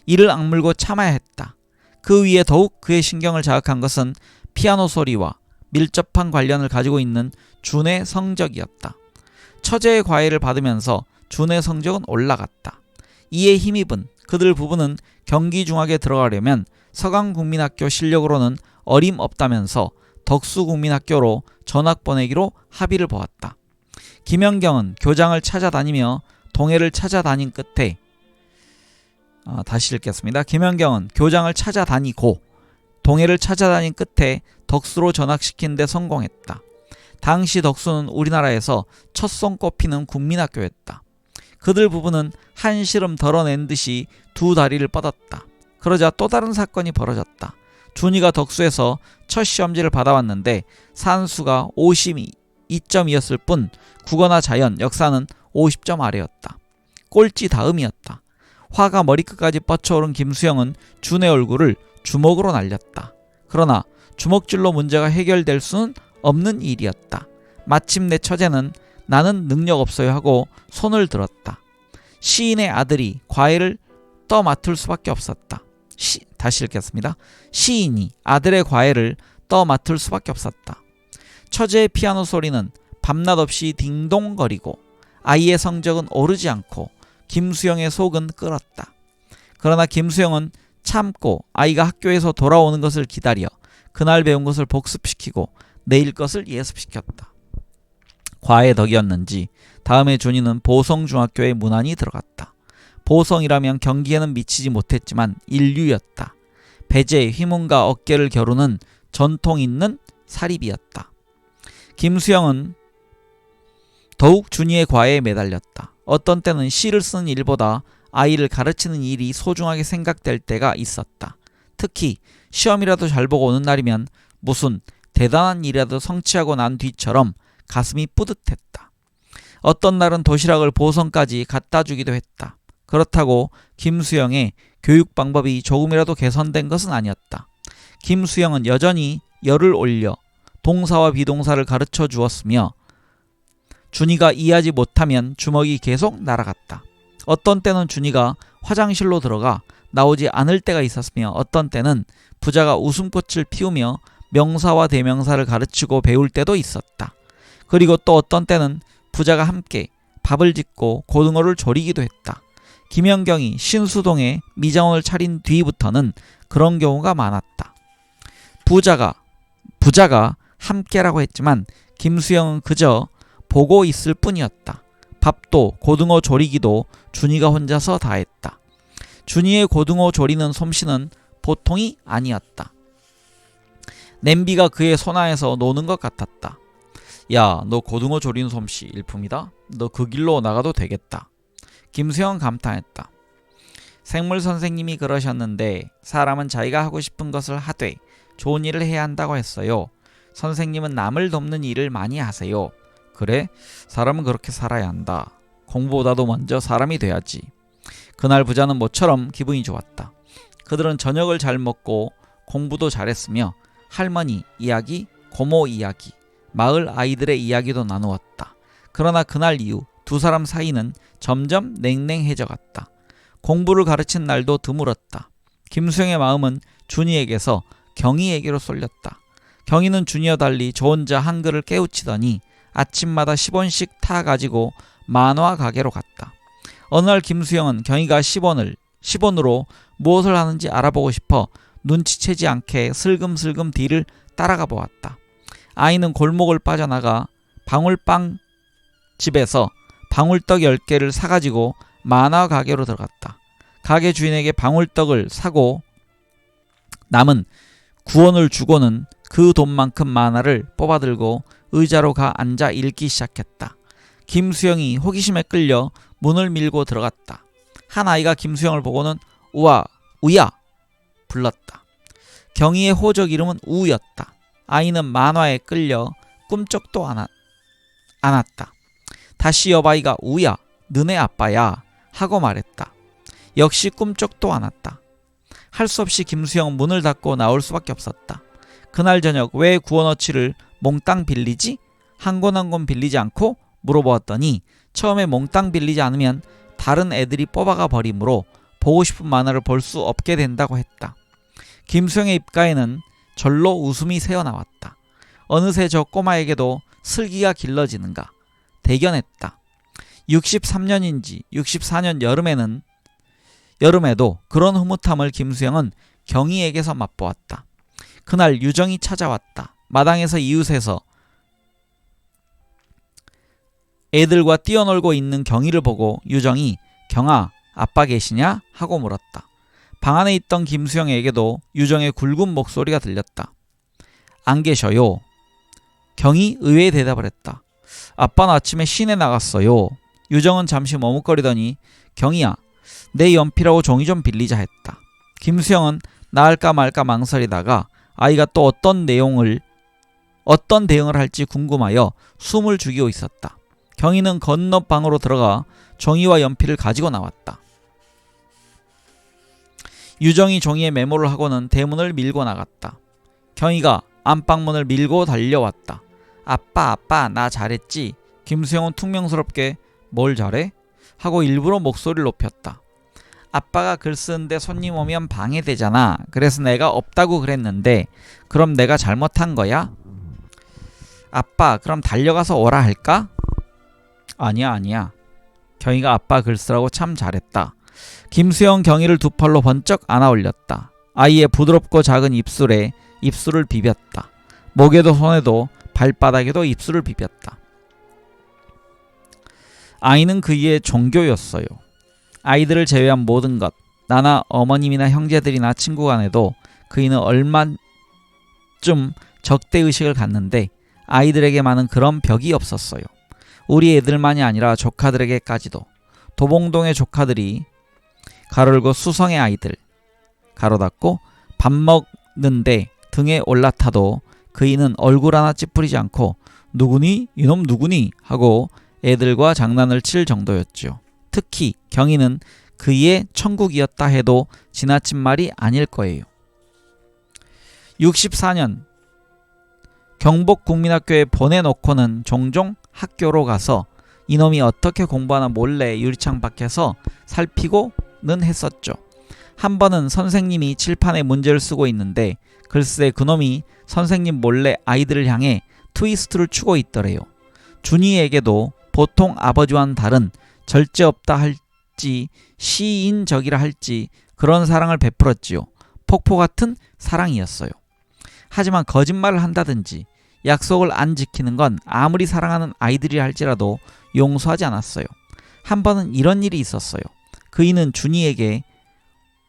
이를 악물고 참아야 했다. 그 위에 더욱 그의 신경을 자극한 것은 피아노 소리와 밀접한 관련을 가지고 있는 준의 성적이었다. 처제의 과외를 받으면서 준의 성적은 올라갔다. 이에 힘입은 그들 부부는 경기중학에 들어가려면 서강국민학교 실력으로는 어림없다면서 덕수국민학교로 전학 보내기로 합의를 보았다. 김연경은 교장을 찾아다니며 동해를 찾아다닌 끝에 다시 읽겠습니다. 김연경은 교장을 찾아다니고 동해를 찾아다닌 끝에 덕수로 전학시킨 데 성공했다. 당시 덕수는 우리나라에서 첫 손꼽히는 국민학교였다. 그들 부부는 한시름 덜어낸 듯이 두 다리를 뻗었다. 그러자 또 다른 사건이 벌어졌다. 준이가 덕수에서 첫 시험지를 받아왔는데 산수가 52점이었을 뿐 국어나 자연, 역사는 50점 아래였다. 꼴찌 다음이었다. 화가 머리끝까지 뻗쳐오른 김수영은 준의 얼굴을 주먹으로 날렸다. 그러나 주먹질로 문제가 해결될 수는 없는 일이었다. 마침내 처제는 나는 능력 없어요 하고 손을 들었다. 시인의 아들이 과일을 떠맡을 수밖에 없었다. 다시 읽겠습니다. 시인이 아들의 과일을 떠맡을 수밖에 없었다. 처제의 피아노 소리는 밤낮 없이 딩동거리고 아이의 성적은 오르지 않고 김수영의 속은 끓었다. 그러나 김수영은 참고 아이가 학교에서 돌아오는 것을 기다려 그날 배운 것을 복습시키고 내일 것을 예습시켰다. 과의 덕이었는지 다음에 준이는 보성중학교에 무난히 들어갔다. 보성이라면 경기에는 미치지 못했지만 인류였다. 배제, 휘문과 어깨를 겨루는 전통 있는 사립이었다. 김수영은 더욱 준이의 과외에 매달렸다. 어떤 때는 시를 쓰는 일보다 아이를 가르치는 일이 소중하게 생각될 때가 있었다. 특히 시험이라도 잘 보고 오는 날이면 무슨 대단한 일이라도 성취하고 난 뒤처럼 가슴이 뿌듯했다. 어떤 날은 도시락을 보성까지 갖다 주기도 했다. 그렇다고 김수영의 교육 방법이 조금이라도 개선된 것은 아니었다. 김수영은 여전히 열을 올려 동사와 비동사를 가르쳐 주었으며 준이가 이해하지 못하면 주먹이 계속 날아갔다. 어떤 때는 준이가 화장실로 들어가 나오지 않을 때가 있었으며 어떤 때는 부자가 웃음꽃을 피우며 명사와 대명사를 가르치고 배울 때도 있었다. 그리고 또 어떤 때는 부자가 함께 밥을 짓고 고등어를 조리기도 했다. 김연경이 신수동에 미장원을 차린 뒤부터는 그런 경우가 많았다. 부자가 함께라고 했지만 김수영은 그저 보고 있을 뿐이었다. 밥도 고등어 조리기도 준이가 혼자서 다 했다. 준이의 고등어 조리는 솜씨는 보통이 아니었다. 냄비가 그의 손안에서 노는 것 같았다. 야, 너 고등어 조리는 솜씨 일품이다. 너 그 길로 나가도 되겠다. 김수영은 감탄했다. 생물 선생님이 그러셨는데 사람은 자기가 하고 싶은 것을 하되 좋은 일을 해야 한다고 했어요. 선생님은 남을 돕는 일을 많이 하세요. 그래? 사람은 그렇게 살아야 한다. 공부보다도 먼저 사람이 돼야지. 그날 부자는 모처럼 기분이 좋았다. 그들은 저녁을 잘 먹고 공부도 잘했으며 할머니 이야기, 고모 이야기, 마을 아이들의 이야기도 나누었다. 그러나 그날 이후 두 사람 사이는 점점 냉랭해져 갔다. 공부를 가르친 날도 드물었다. 김수영의 마음은 준이에게서 경희에게로 쏠렸다. 경희는 준이와 달리 저 혼자 한글을 깨우치더니 아침마다 10원씩 타가지고 만화 가게로 갔다. 어느 날 김수영은 경희가 10원으로 무엇을 하는지 알아보고 싶어 눈치채지 않게 슬금슬금 뒤를 따라가 보았다. 아이는 골목을 빠져나가 방울빵 집에서 방울떡 10개를 사가지고 만화 가게로 들어갔다. 가게 주인에게 방울떡을 사고 남은 9원을 주고는 그 돈만큼 만화를 뽑아들고 의자로 가 앉아 읽기 시작했다. 김수영이 호기심에 끌려 문을 밀고 들어갔다. 한 아이가 김수영을 보고는 우야 불렀다. 경희의 호적 이름은 우였다. 아이는 만화에 끌려 꿈쩍도 않았다. 다시 여바이가 우야 너네 아빠야 하고 말했다. 역시 꿈쩍도 않았다. 할 수 없이 김수영은 문을 닫고 나올 수밖에 없었다. 그날 저녁 왜 9원어치를 몽땅 빌리지? 한 권 한 권 빌리지 않고 물어보았더니 처음에 몽땅 빌리지 않으면 다른 애들이 뽑아가 버리므로 보고 싶은 만화를 볼 수 없게 된다고 했다. 김수영의 입가에는 절로 웃음이 새어나왔다. 어느새 저 꼬마에게도 슬기가 길러지는가 대견했다. 63년인지 64년 여름에도 그런 흐뭇함을 김수영은 경희에게서 맛보았다. 그날 유정이 찾아왔다. 마당에서 이웃에서 애들과 뛰어놀고 있는 경희를 보고 유정이 경아 아빠 계시냐? 하고 물었다. 방 안에 있던 김수영에게도 유정의 굵은 목소리가 들렸다. 안 계셔요. 경희 의외의 대답을 했다. 아빠는 아침에 시내 나갔어요. 유정은 잠시 머뭇거리더니 경희야 내 연필하고 종이 좀 빌리자 했다. 김수영은 나을까 말까 망설이다가 아이가 또 어떤 대응을 할지 궁금하여 숨을 죽이고 있었다. 경희는 건너 방으로 들어가 종이와 연필을 가지고 나왔다. 유정이 종이에 메모를 하고는 대문을 밀고 나갔다. 경희가 안방문을 밀고 달려왔다. 아빠 나 잘했지? 김수영은 퉁명스럽게 뭘 잘해? 하고 일부러 목소리를 높였다. 아빠가 글 쓰는데 손님 오면 방해되잖아. 그래서 내가 없다고 그랬는데 그럼 내가 잘못한 거야? 아빠 그럼 달려가서 오라 할까? 아니야. 경희가 아빠 글 쓰라고 참 잘했다. 김수영 경희를 두 팔로 번쩍 안아 올렸다. 아이의 부드럽고 작은 입술에 입술을 비볐다. 목에도 손에도 발바닥에도 입술을 비볐다. 아이는 그이의 종교였어요. 아이들을 제외한 모든 것, 나나 어머님이나 형제들이나 친구 간에도 그이는 얼마쯤 적대의식을 갖는데 아이들에게만은 그런 벽이 없었어요. 우리 애들만이 아니라 조카들에게까지도. 도봉동의 조카들이 가로열고 수성의 아이들 가로 닫고 밥 먹는데 등에 올라타도 그이는 얼굴 하나 찌푸리지 않고 누구니? 이놈 누구니? 하고 애들과 장난을 칠 정도였죠. 특히 경희는 그이의 천국이었다 해도 지나친 말이 아닐 거예요. 64년 경복국민학교에 보내놓고는 종종 학교로 가서 이놈이 어떻게 공부하나 몰래 유리창 밖에서 살피고는 했었죠. 한 번은 선생님이 칠판에 문제를 쓰고 있는데 글쎄 그놈이 선생님 몰래 아이들을 향해 트위스트를 추고 있더래요. 준이에게도 보통 아버지와는 다른 절제없다 할지 시인적이라 할지 그런 사랑을 베풀었지요. 폭포 같은 사랑이었어요. 하지만 거짓말을 한다든지 약속을 안 지키는 건 아무리 사랑하는 아이들이라 할지라도 용서하지 않았어요. 한 번은 이런 일이 있었어요. 그이는 준이에게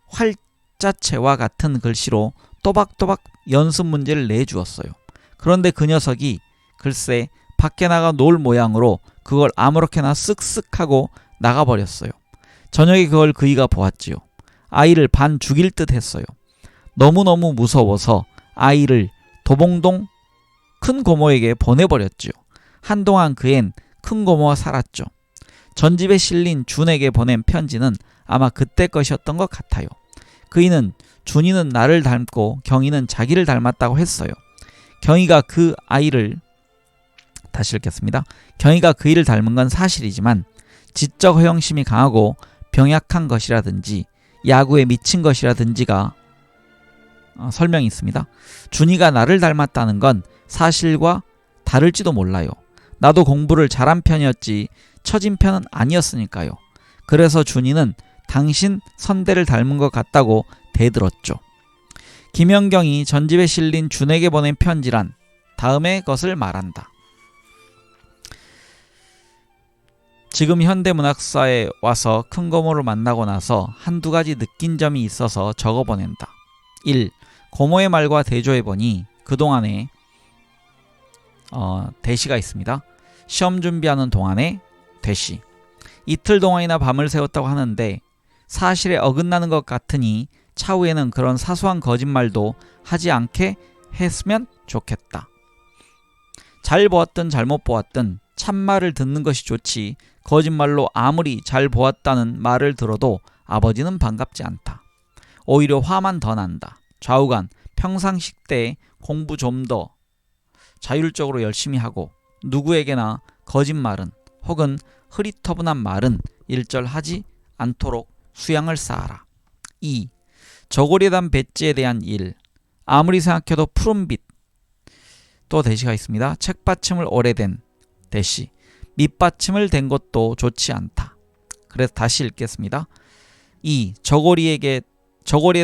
활자체와 같은 글씨로 또박또박 연습 문제를 내주었어요. 그런데 그 녀석이 글쎄 밖에 나가 놀 모양으로 그걸 아무렇게나 쓱쓱 하고 나가버렸어요. 저녁에 그걸 그이가 보았지요. 아이를 반 죽일 듯 했어요. 너무너무 무서워서 아이를 도봉동 큰 고모에게 보내버렸지요. 한동안 그앤 큰 고모와 살았죠. 전집에 실린 준에게 보낸 편지는 아마 그때 것이었던 것 같아요. 그이는 준이는 나를 닮고 경희는 자기를 닮았다고 했어요. 경희가 그 아이를 다시 읽겠습니다. 경희가 그이를 닮은 건 사실이지만 지적 허영심이 강하고 병약한 것이라든지 야구에 미친 것이라든지가 설명이 있습니다. 준이가 나를 닮았다는 건 사실과 다를지도 몰라요. 나도 공부를 잘한 편이었지 처진 편은 아니었으니까요. 그래서 준이는 당신 선대를 닮은 것 같다고 대들었죠. 김연경이 전집에 실린 준에게 보낸 편지란 다음의 것을 말한다. 지금 현대문학사에 와서 큰 고모를 만나고 나서 한두 가지 느낀 점이 있어서 적어보낸다. 1. 고모의 말과 대조해보니 그동안에 대시가 있습니다. 시험 준비하는 동안에 대시. 이틀 동안이나 밤을 새웠다고 하는데 사실에 어긋나는 것 같으니 차후에는 그런 사소한 거짓말도 하지 않게 했으면 좋겠다. 잘 보았든 잘못 보았든 참말을 듣는 것이 좋지 거짓말로 아무리 잘 보았다는 말을 들어도 아버지는 반갑지 않다. 오히려 화만 더 난다. 좌우간 평상식 때 공부 좀 더 자율적으로 열심히 하고 누구에게나 거짓말은 혹은 흐리터분한 말은 일절하지 않도록 수양을 쌓아라. 2. 저고리에 단 배지에 대한 일. 아무리 생각해도 푸른빛. 또 대시가 있습니다. 책받침을 오래된 대시. 밑받침을 댄 것도 좋지 않다. 그래서 다시 읽겠습니다. 2. 저고리에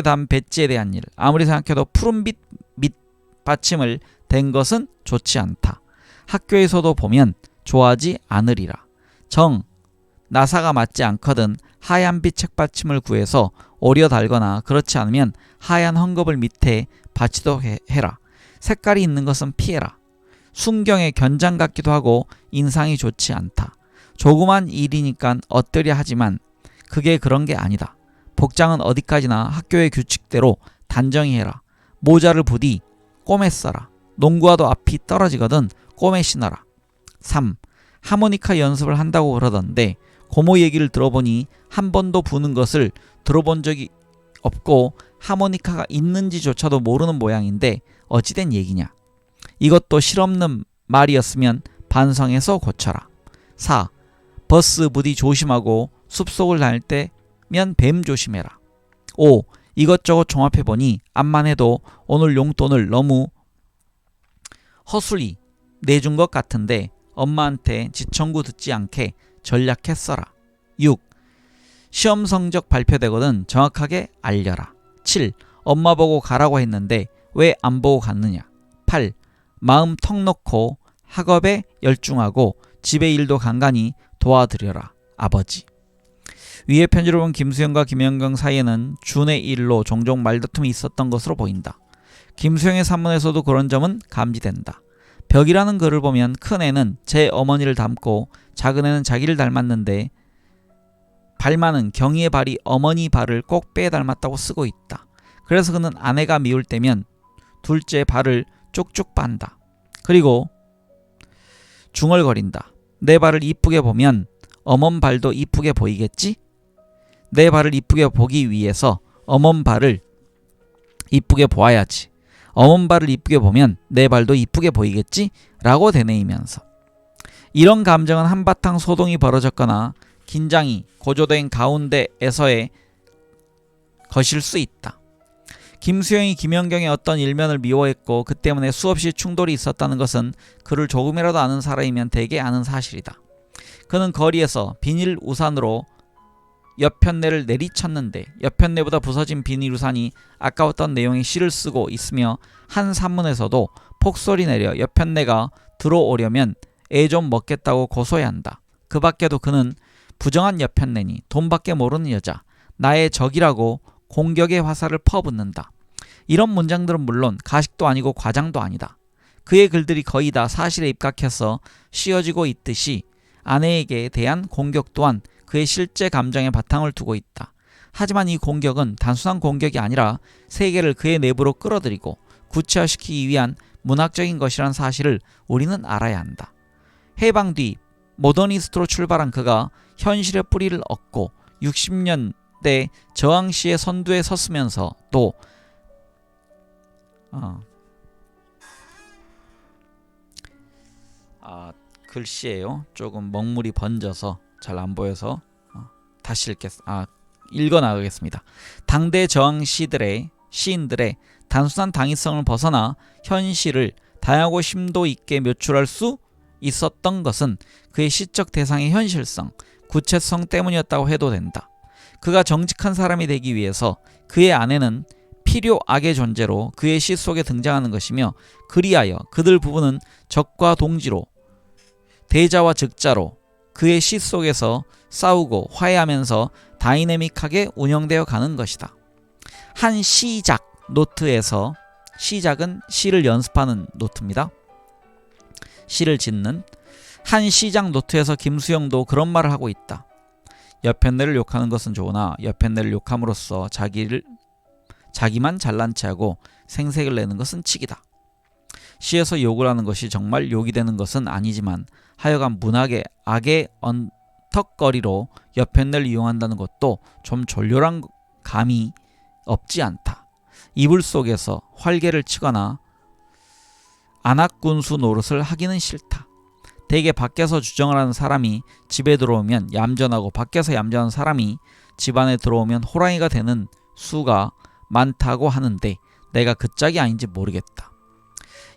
단 배지에 대한 일. 아무리 생각해도 푸른빛 밑받침을 댄 것은 좋지 않다. 학교에서도 보면 좋아하지 않으리라. 정. 나사가 맞지 않거든 하얀빛 책받침을 구해서 오려 달거나 그렇지 않으면 하얀 헝겊을 밑에 받치도록 해라. 색깔이 있는 것은 피해라. 순경의 견장 같기도 하고 인상이 좋지 않다. 조그만 일이니까 어떠려 하지만 그게 그런 게 아니다. 복장은 어디까지나 학교의 규칙대로 단정히 해라. 모자를 부디 꼬매 써라. 농구화도 앞이 떨어지거든 꼬매 신어라. 3. 하모니카 연습을 한다고 그러던데 고모 얘기를 들어보니 한 번도 부는 것을 들어본 적이 없고 하모니카가 있는지조차도 모르는 모양인데 어찌된 얘기냐. 이것도 실없는 말이었으면 반성해서 고쳐라. 4. 버스 부디 조심하고 숲속을 다닐 때면 뱀 조심해라. 5. 이것저것 종합해보니 암만 해도 오늘 용돈을 너무 허술히 내준 것 같은데 엄마한테 지청구 듣지 않게 전략했어라. 6. 시험 성적 발표되거든 정확하게 알려라. 7. 엄마 보고 가라고 했는데 왜 안 보고 갔느냐. 8. 마음 턱 놓고 학업에 열중하고 집의 일도 간간히 도와드려라. 아버지. 위의 편지를 본 김수영과 김연경 사이에는 준의 일로 종종 말다툼이 있었던 것으로 보인다. 김수영의 산문에서도 그런 점은 감지된다. 벽이라는 글을 보면 큰애는 제 어머니를 닮고 작은애는 자기를 닮았는데 발만은 경희의 발이 어머니 발을 꼭 빼 닮았다고 쓰고 있다. 그래서 그는 아내가 미울 때면 둘째 발을 쭉쭉 빤다. 그리고 중얼거린다. 내 발을 이쁘게 보면 어멈 발도 이쁘게 보이겠지? 내 발을 이쁘게 보기 위해서 어멈 발을 이쁘게 보아야지. 어멈 발을 이쁘게 보면 내 발도 이쁘게 보이겠지? 라고 되뇌이면서 이런 감정은 한바탕 소동이 벌어졌거나 긴장이 고조된 가운데에서의 것일 수 있다. 김수영이 김연경의 어떤 일면을 미워했고 그 때문에 수없이 충돌이 있었다는 것은 그를 조금이라도 아는 사람이면 대개 아는 사실이다. 그는 거리에서 비닐 우산으로 옆편내를 내리쳤는데 옆편내보다 부서진 비닐 우산이 아까웠던 내용의 시를 쓰고 있으며 한 산문에서도 폭소리 내려 옆편내가 들어오려면 애 좀 먹겠다고 고소해야 한다. 그 밖에도 그는 부정한 옆편내니 돈밖에 모르는 여자, 나의 적이라고 공격의 화살을 퍼붓는다. 이런 문장들은 물론 가식도 아니고 과장도 아니다. 그의 글들이 거의 다 사실에 입각해서 씌워지고 있듯이 아내에게 대한 공격 또한 그의 실제 감정에 바탕을 두고 있다. 하지만 이 공격은 단순한 공격이 아니라 세계를 그의 내부로 끌어들이고 구체화시키기 위한 문학적인 것이란 사실을 우리는 알아야 한다. 해방 뒤 모더니스트로 출발한 그가 현실의 뿌리를 얻고 60년대 저항시의 선두에 섰으면서 또 글씨예요. 조금 먹물이 번져서 잘 안 보여서 다시 읽어 나가겠습니다. 당대 저항 시인들의 단순한 당위성을 벗어나 현실을 다양하고 심도 있게 묘출할 수 있었던 것은 그의 시적 대상의 현실성, 구체성 때문이었다고 해도 된다. 그가 정직한 사람이 되기 위해서 그의 아내는 필요악의 존재로 그의 시 속에 등장하는 것이며 그리하여 그들 부부는 적과 동지로 대자와 즉자로 그의 시 속에서 싸우고 화해하면서 다이내믹하게 운영되어 가는 것이다. 한 시작 노트에서 시작은 시를 연습하는 노트입니다. 시를 짓는 한 시작 노트에서 김수영도 그런 말을 하고 있다. 옆편내를 욕하는 것은 좋으나 옆편내를 욕함으로써 자기만 잘난 체하고 생색을 내는 것은 치기다. 시에서 욕을 하는 것이 정말 욕이 되는 것은 아니지만 하여간 문학의 악의 언턱거리로 옆편내를 이용한다는 것도 좀 졸렬한 감이 없지 않다. 이불 속에서 활개를 치거나 안악군수 노릇을 하기는 싫다. 대개 밖에서 주정을 하는 사람이 집에 들어오면 얌전하고 밖에서 얌전한 사람이 집 안에 들어오면 호랑이가 되는 수가 많다고 하는데 내가 그 짝이 아닌지 모르겠다.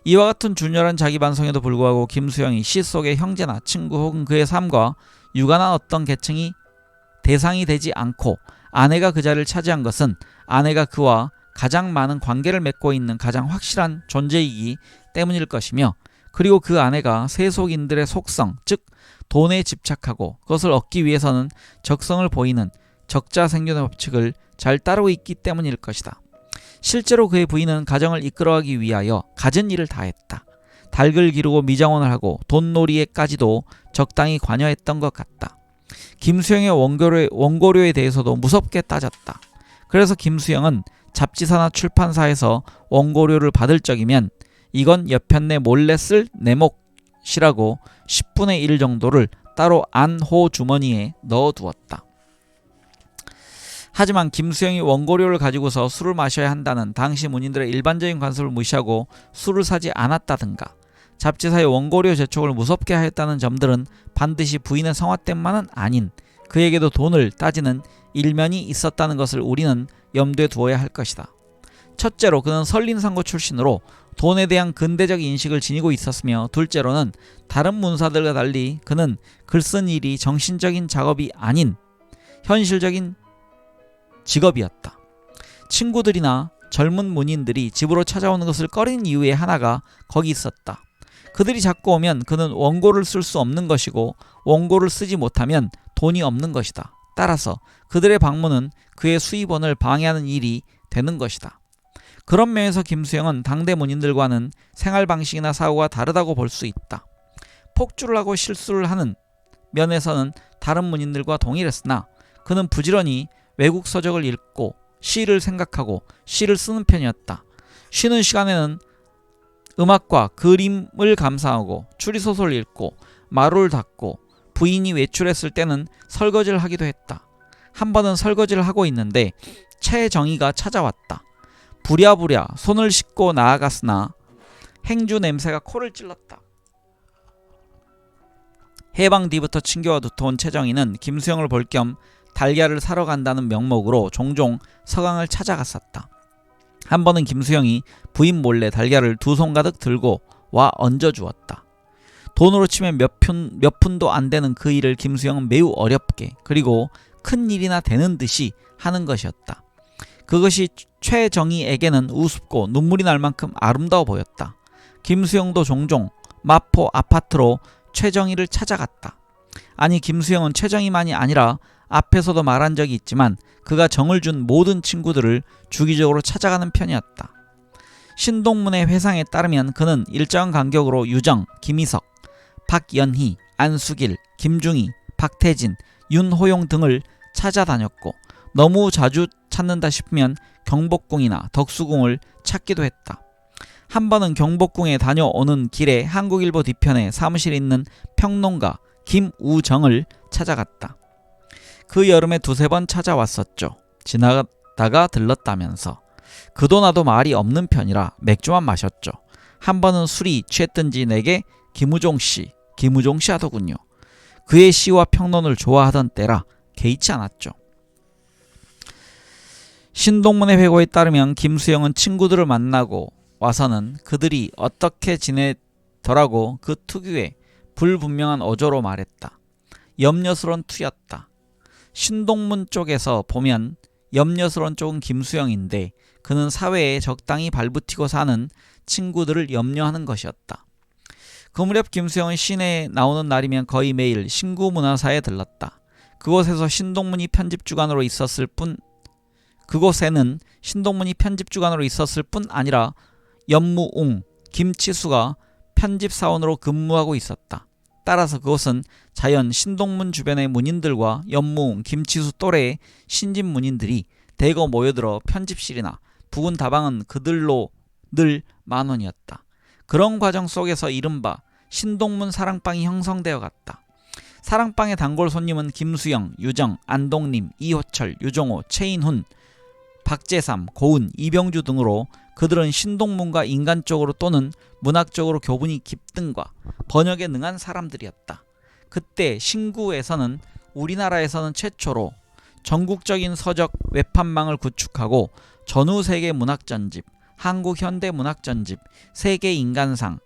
이와 같은 준열한 자기 반성에도 불구하고 김수영이 시 속의 형제나 친구 혹은 그의 삶과 유관한 어떤 계층이 대상이 되지 않고 아내가 그 자리를 차지한 것은 아내가 그와 가장 많은 관계를 맺고 있는 가장 확실한 존재이기 때문일 것이며 그리고 그 아내가 세속인들의 속성, 즉 돈에 집착하고 그것을 얻기 위해서는 적성을 보이는 적자생존의 법칙을 잘 따르고 있기 때문일 것이다. 실제로 그의 부인은 가정을 이끌어가기 위하여 갖은 일을 다했다. 닭을 기르고 미장원을 하고 돈놀이에까지도 적당히 관여했던 것 같다. 김수영의 원고료에 대해서도 무섭게 따졌다. 그래서 김수영은 잡지사나 출판사에서 원고료를 받을 적이면 이건 옆편내 몰래 쓸 내몫이라고 10분의 1 정도를 따로 안호 주머니에 넣어두었다. 하지만 김수영이 원고료를 가지고서 술을 마셔야 한다는 당시 문인들의 일반적인 관습을 무시하고 술을 사지 않았다든가 잡지사의 원고료 재촉을 무섭게 하였다는 점들은 반드시 부인의 성화 때문만은 아닌 그에게도 돈을 따지는 일면이 있었다는 것을 우리는 염두에 두어야 할 것이다. 첫째로 그는 선린상고 출신으로 돈에 대한 근대적 인식을 지니고 있었으며, 둘째로는 다른 문사들과 달리 그는 글쓴 일이 정신적인 작업이 아닌 현실적인 직업이었다. 친구들이나 젊은 문인들이 집으로 찾아오는 것을 꺼린 이유의 하나가 거기 있었다. 그들이 자꾸 오면 그는 원고를 쓸 수 없는 것이고 원고를 쓰지 못하면 돈이 없는 것이다. 따라서 그들의 방문은 그의 수입원을 방해하는 일이 되는 것이다. 그런 면에서 김수영은 당대 문인들과는 생활 방식이나 사고가 다르다고 볼 수 있다. 폭주를 하고 실수를 하는 면에서는 다른 문인들과 동일했으나 그는 부지런히 외국 서적을 읽고 시를 생각하고 시를 쓰는 편이었다. 쉬는 시간에는 음악과 그림을 감상하고 추리소설을 읽고 마루를 닦고 부인이 외출했을 때는 설거지를 하기도 했다. 한 번은 설거지를 하고 있는데 최정희가 찾아왔다. 부랴부랴 손을 씻고 나아갔으나 행주 냄새가 코를 찔렀다. 해방 뒤부터 친교와 두터운 최정희는 김수영을 볼 겸 달걀을 사러 간다는 명목으로 종종 서강을 찾아갔었다. 한 번은 김수영이 부인 몰래 달걀을 두 손 가득 들고 와 얹어주었다. 돈으로 치면 몇 푼도 안 되는 그 일을 김수영은 매우 어렵게 그리고 큰 일이나 되는 듯이 하는 것이었다. 그것이 최정희에게는 우습고 눈물이 날 만큼 아름다워 보였다. 김수영도 종종 마포 아파트로 최정희를 찾아갔다. 아니, 김수영은 최정희만이 아니라 앞에서도 말한 적이 있지만 그가 정을 준 모든 친구들을 주기적으로 찾아가는 편이었다. 신동문의 회상에 따르면 그는 일정 간격으로 유정, 김희석, 박연희, 안수길, 김중희, 박태진, 윤호용 등을 찾아다녔고 너무 자주 찾는다 싶으면 경복궁이나 덕수궁을 찾기도 했다. 한 번은 경복궁에 다녀오는 길에 한국일보 뒤편에 사무실에 있는 평론가 김우정을 찾아갔다. 그 여름에 두세 번 찾아왔었죠. 지나가다가 들렀다면서. 그도 나도 말이 없는 편이라 맥주만 마셨죠. 한 번은 술이 취했든지 내게 김우종씨 하더군요. 그의 시와 평론을 좋아하던 때라 개의치 않았죠. 신동문의 회고에 따르면 김수영은 친구들을 만나고 와서는 그들이 어떻게 지내더라고 그 특유의 불분명한 어조로 말했다. 염려스러운 투였다. 신동문 쪽에서 보면 염려스러운 쪽은 김수영인데 그는 사회에 적당히 발붙이고 사는 친구들을 염려하는 것이었다. 그 무렵 김수영은 시내에 나오는 날이면 거의 매일 신구문화사에 들렀다. 그곳에는 신동문이 편집주간으로 있었을 뿐 아니라 연무웅, 김치수가 편집사원으로 근무하고 있었다. 따라서 그곳은 자연 신동문 주변의 문인들과 연무웅, 김치수 또래의 신진 문인들이 대거 모여들어 편집실이나 부근 다방은 그들로 늘 만원이었다. 그런 과정 속에서 이른바 신동문 사랑방이 형성되어 갔다. 사랑방의 단골 손님은 김수영, 유정, 안동림, 이호철, 유종호, 최인훈, 박재삼, 고은, 이병주 등으로 그들은 신동문과 인간적으로 또는 문학적으로 교분이 깊든과 번역에 능한 사람들이었다. 그때 신구에서는 우리나라에서는 최초로 전국적인 서적 외판망을 구축하고 전후세계 문학전집, 한국현대문학전집, 세계인간상,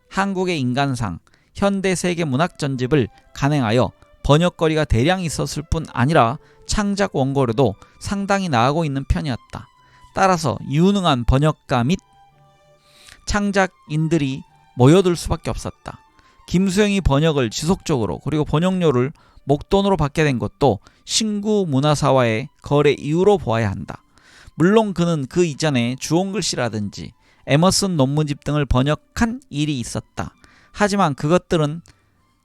한국의 인간상, 현대세계 문학전집을 간행하여 번역거리가 대량 있었을 뿐 아니라 창작 원고료도 상당히 나가고 있는 편이었다. 따라서 유능한 번역가 및 창작인들이 모여들 수밖에 없었다. 김수영이 번역을 지속적으로 그리고 번역료를 목돈으로 받게 된 것도 신구문화사와의 거래 이유로 보아야 한다. 물론 그는 그 이전에 주홍글씨라든지 에머슨 논문집 등을 번역한 일이 있었다. 하지만 그것들은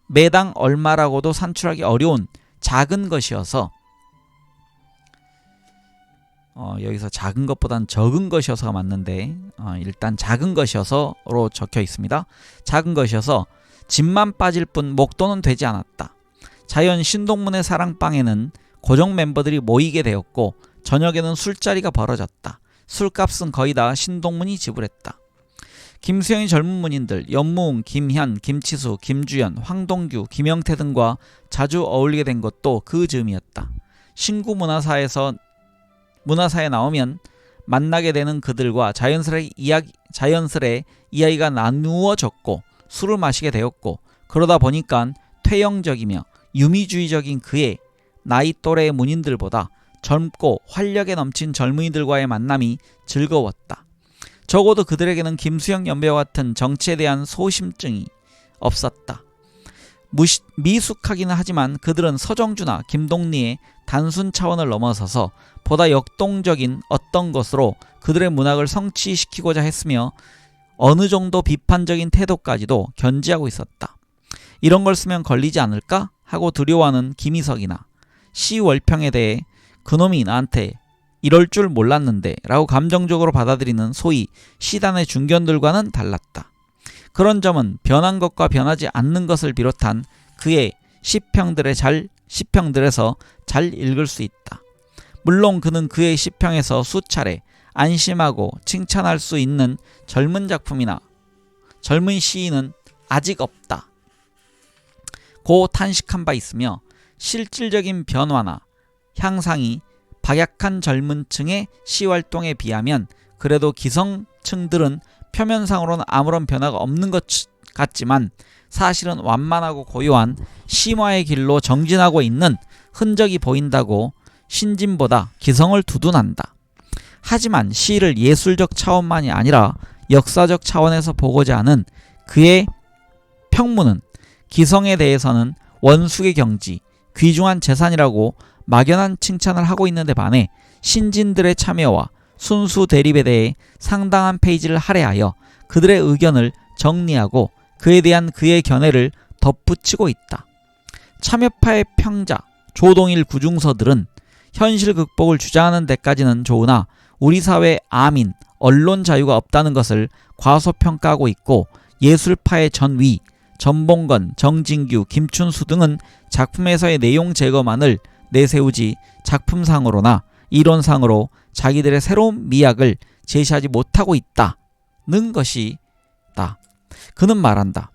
매당 얼마라고도 산출하기 어려운 작은 것이어서 여기서 작은 것보다는 적은 것이어서가 맞는데 일단 작은 것이어서로 적혀 있습니다. 작은 것이어서 집만 빠질 뿐 목돈은 되지 않았다. 자연 신동문의 사랑방에는 고정 멤버들이 모이게 되었고 저녁에는 술자리가 벌어졌다. 술값은 거의 다 신동문이 지불했다. 김수영이 젊은 문인들 연무웅, 김현, 김치수, 김주연, 황동규, 김영태 등과 자주 어울리게 된 것도 그 즈음이었다. 신구 문화사에 나오면 만나게 되는 그들과 자연스레 이야기가 나누어졌고 술을 마시게 되었고, 그러다 보니까 퇴영적이며 유미주의적인 그의 나이 또래의 문인들보다 젊고 활력에 넘친 젊은이들과의 만남이 즐거웠다. 적어도 그들에게는 김수영 연배와 같은 정치에 대한 소심증이 없었다. 미숙하기는 하지만 그들은 서정주나 김동리의 단순 차원을 넘어서서 보다 역동적인 어떤 것으로 그들의 문학을 성취시키고자 했으며 어느 정도 비판적인 태도까지도 견지하고 있었다. 이런 걸 쓰면 걸리지 않을까 하고 두려워하는 김희석이나 시월평에 대해 그놈이 나한테 이럴 줄 몰랐는데 라고 감정적으로 받아들이는 소위 시단의 중견들과는 달랐다. 그런 점은 변한 것과 변하지 않는 것을 비롯한 그의 시평들에서 잘 읽을 수 있다. 물론 그는 그의 시평에서 수차례 안심하고 칭찬할 수 있는 젊은 시인은 아직 없다 고 탄식한 바 있으며, 실질적인 변화나 향상이 박약한 젊은 층의 시활동에 비하면 그래도 기성층들은 표면상으로는 아무런 변화가 없는 것 같지만 사실은 완만하고 고요한 심화의 길로 정진하고 있는 흔적이 보인다고 신진보다 기성을 두둔한다. 하지만 시를 예술적 차원만이 아니라 역사적 차원에서 보고자 하는 그의 평문은 기성에 대해서는 원숙의 경지, 귀중한 재산이라고 막연한 칭찬을 하고 있는데 반해 신진들의 참여와 순수 대립에 대해 상당한 페이지를 할애하여 그들의 의견을 정리하고 그에 대한 그의 견해를 덧붙이고 있다. 참여파의 평자, 조동일 구중서들은 현실 극복을 주장하는 데까지는 좋으나 우리 사회의 아민, 언론 자유가 없다는 것을 과소평가하고 있고, 예술파의 전위, 전봉건, 정진규, 김춘수 등은 작품에서의 내용 제거만을 내세우지 작품상으로나 이론상으로 자기들의 새로운 미학을 제시하지 못하고 있다는 것이다. 그는 말한다.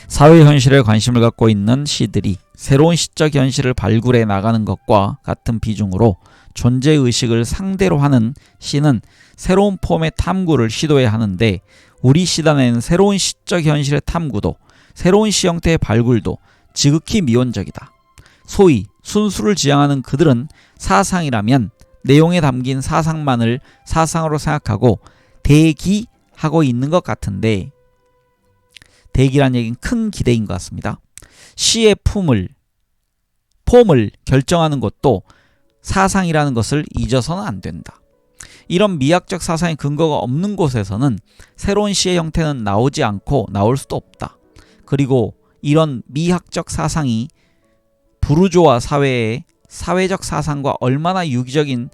사회 현실에 관심을 갖고 있는 시들이 새로운 시적 현실을 발굴해 나가는 것과 같은 비중으로 존재의식을 상대로 하는 시는 새로운 폼의 탐구를 시도해야 하는데, 우리 시단에는 새로운 시적 현실의 탐구도 새로운 시 형태의 발굴도 지극히 미온적이다. 소위 순수를 지향하는 그들은 사상이라면 내용에 담긴 사상만을 사상으로 생각하고 대기하고 있는 것 같은데, 대기란 얘기는 큰 기대인 것 같습니다. 시의 폼을 결정하는 것도 사상이라는 것을 잊어서는 안 된다. 이런 미학적 사상의 근거가 없는 곳에서는 새로운 시의 형태는 나오지 않고 나올 수도 없다. 그리고 이런 미학적 사상이 부르조아 사회의 사회적 사상과 얼마나 유기적인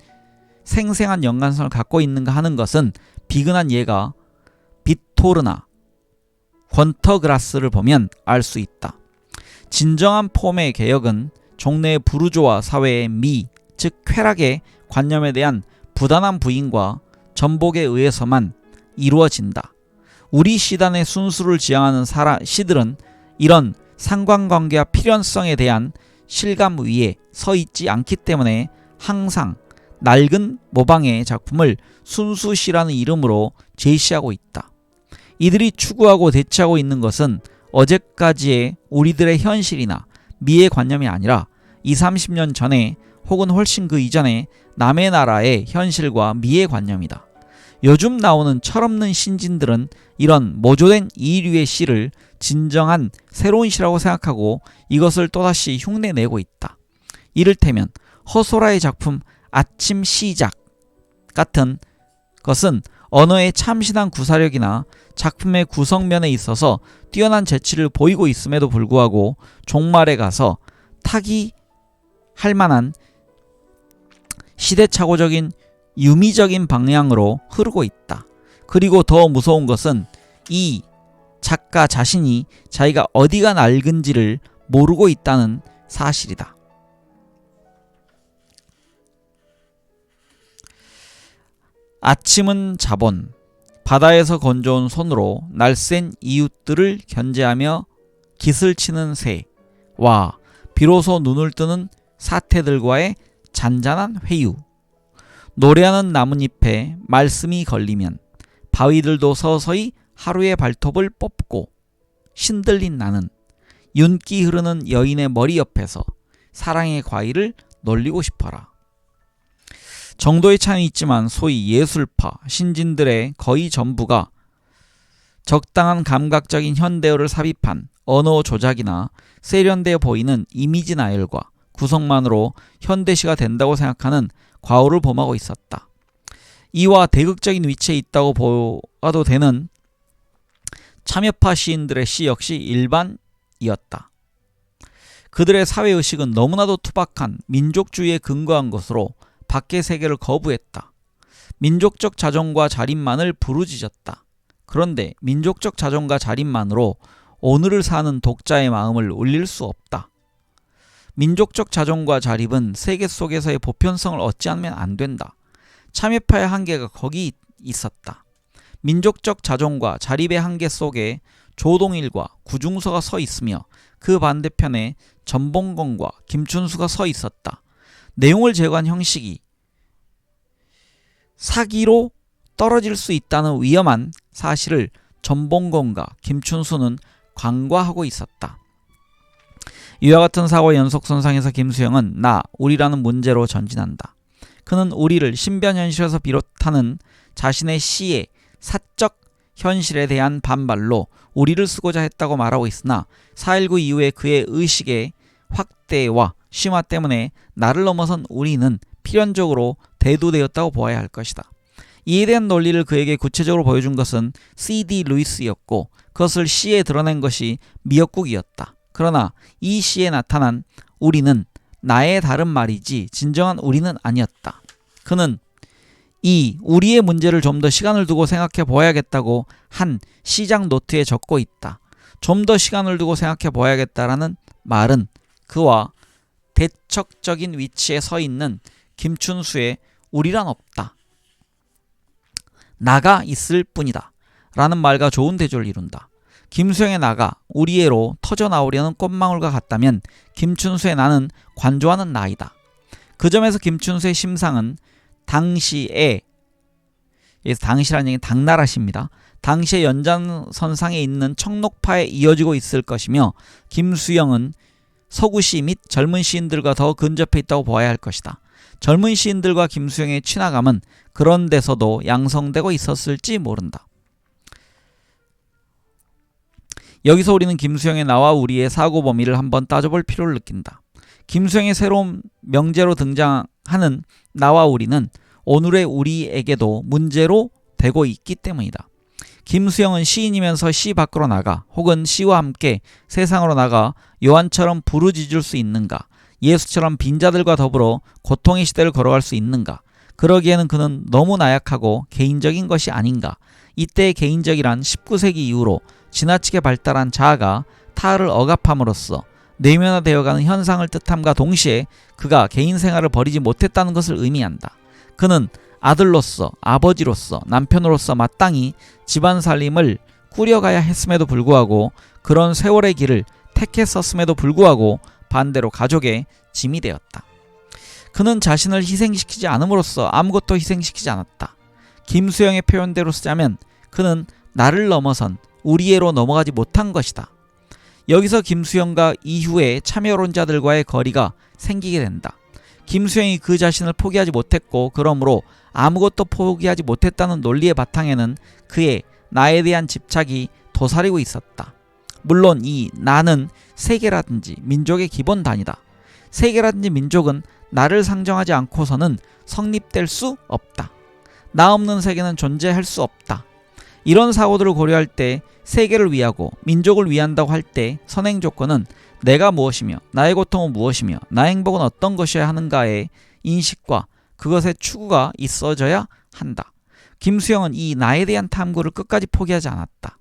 생생한 연관성을 갖고 있는가 하는 것은 비근한 예가 빗토르나 권터그라스를 보면 알 수 있다. 진정한 폼의 개혁은 종래의 부르조아 사회의 미, 즉 쾌락의 관념에 대한 부단한 부인과 전복에 의해서만 이루어진다. 우리 시단의 순수를 지향하는 시들은 이런 상관관계와 필연성에 대한 실감 위에 서 있지 않기 때문에 항상 낡은 모방의 작품을 순수시라는 이름으로 제시하고 있다. 이들이 추구하고 대치하고 있는 것은 어제까지의 우리들의 현실이나 미의 관념이 아니라 20-30년 전에 혹은 훨씬 그 이전에 남의 나라의 현실과 미의 관념이다. 요즘 나오는 철없는 신진들은 이런 모조된 이류의 시를 진정한 새로운 시라고 생각하고 이것을 또다시 흉내내고 있다. 이를테면 허소라의 작품 아침 시작 같은 것은 언어의 참신한 구사력이나 작품의 구성면에 있어서 뛰어난 재치를 보이고 있음에도 불구하고 종말에 가서 타기할 만한 시대착오적인 유미적인 방향으로 흐르고 있다. 그리고 더 무서운 것은 이 작가 자신이 자기가 어디가 낡은지를 모르고 있다는 사실이다. 아침은 자본, 바다에서 건져온 손으로 날쌘 이웃들을 견제하며 깃을 치는 새, 와 비로소 눈을 뜨는 사태들과의 잔잔한 회유. 노래하는 나뭇잎에 말씀이 걸리면 바위들도 서서히 하루의 발톱을 뽑고 신들린 나는 윤기 흐르는 여인의 머리 옆에서 사랑의 과일을 놀리고 싶어라. 정도의 차이는 있지만 소위 예술파, 신진들의 거의 전부가 적당한 감각적인 현대어를 삽입한 언어 조작이나 세련되어 보이는 이미지 나열과 구성만으로 현대시가 된다고 생각하는 과오를 범하고 있었다. 이와 대극적인 위치에 있다고 보아도 되는 참여파 시인들의 시 역시 일반이었다. 그들의 사회의식은 너무나도 투박한 민족주의에 근거한 것으로 밖의 세계를 거부했다. 민족적 자존과 자립만을 부르짖었다. 그런데 민족적 자존과 자립만으로 오늘을 사는 독자의 마음을 울릴 수 없다. 민족적 자존과 자립은 세계 속에서의 보편성을 얻지 않으면 안 된다. 참여파의 한계가 거기 있었다. 민족적 자존과 자립의 한계 속에 조동일과 구중서가 서 있으며 그 반대편에 전봉건과 김춘수가 서 있었다. 내용을 제거한 형식이 사기로 떨어질 수 있다는 위험한 사실을 전봉건과 김춘수는 간과하고 있었다. 이와 같은 사고의 연속선상에서 김수영은 나, 우리라는 문제로 전진한다. 그는 우리를 신변현실에서 비롯하는 자신의 시의 사적 현실에 대한 반발로 우리를 쓰고자 했다고 말하고 있으나 4.19 이후에 그의 의식의 확대와 심화 때문에 나를 넘어선 우리는 필연적으로 대두되었다고 보아야 할 것이다. 이에 대한 논리를 그에게 구체적으로 보여준 것은 C.D. 루이스였고 그것을 시에 드러낸 것이 미역국이었다. 그러나 이 시에 나타난 우리는 나의 다른 말이지 진정한 우리는 아니었다. 그는 이 우리의 문제를 좀 더 시간을 두고 생각해 보아야겠다고 한 시작 노트에 적고 있다. 좀 더 시간을 두고 생각해 보아야겠다라는 말은 그와 대척적인 위치에 서 있는 김춘수의 우리란 없다. 나가 있을 뿐이다. 라는 말과 좋은 대조를 이룬다. 김수영의 나가 우리애로 터져나오려는 꽃망울과 같다면 김춘수의 나는 관조하는 나이다. 그 점에서 김춘수의 심상은 당시에, 당시라는 얘기는 당나라시입니다. 당시의 연장선상에 있는 청록파에 이어지고 있을 것이며 김수영은 서구시 및 젊은 시인들과 더 근접해 있다고 보아야 할 것이다. 젊은 시인들과 김수영의 친화감은 그런 데서도 양성되고 있었을지 모른다. 여기서 우리는 김수영의 나와 우리의 사고 범위를 한번 따져볼 필요를 느낀다. 김수영의 새로운 명제로 등장하는 나와 우리는 오늘의 우리에게도 문제로 되고 있기 때문이다. 김수영은 시인이면서 시 밖으로 나가 혹은 시와 함께 세상으로 나가 요한처럼 부르짖을 수 있는가? 예수처럼 빈자들과 더불어 고통의 시대를 걸어갈 수 있는가? 그러기에는 그는 너무 나약하고 개인적인 것이 아닌가? 이때의 개인적이란 19세기 이후로 지나치게 발달한 자아가 타를 억압함으로써 내면화되어가는 현상을 뜻함과 동시에 그가 개인 생활을 버리지 못했다는 것을 의미한다. 그는 아들로서, 아버지로서, 남편으로서 마땅히 집안 살림을 꾸려가야 했음에도 불구하고 그런 세월의 길을 택했었음에도 불구하고 반대로 가족의 짐이 되었다. 그는 자신을 희생시키지 않음으로써 아무것도 희생시키지 않았다. 김수영의 표현대로 쓰자면 그는 나를 넘어선 우리애로 넘어가지 못한 것이다. 여기서 김수영과 이후의 참여론자들과의 거리가 생기게 된다. 김수영이 그 자신을 포기하지 못했고 그러므로 아무것도 포기하지 못했다는 논리의 바탕에는 그의 나에 대한 집착이 도사리고 있었다. 물론 이 나는 세계라든지 민족의 기본 단위다. 세계라든지 민족은 나를 상정하지 않고서는 성립될 수 없다. 나 없는 세계는 존재할 수 없다. 이런 사고들을 고려할 때 세계를 위하고 민족을 위한다고 할 때 선행 조건은 내가 무엇이며 나의 고통은 무엇이며 나의 행복은 어떤 것이어야 하는가의 인식과 그것의 추구가 있어져야 한다. 김수영은 이 나에 대한 탐구를 끝까지 포기하지 않았다.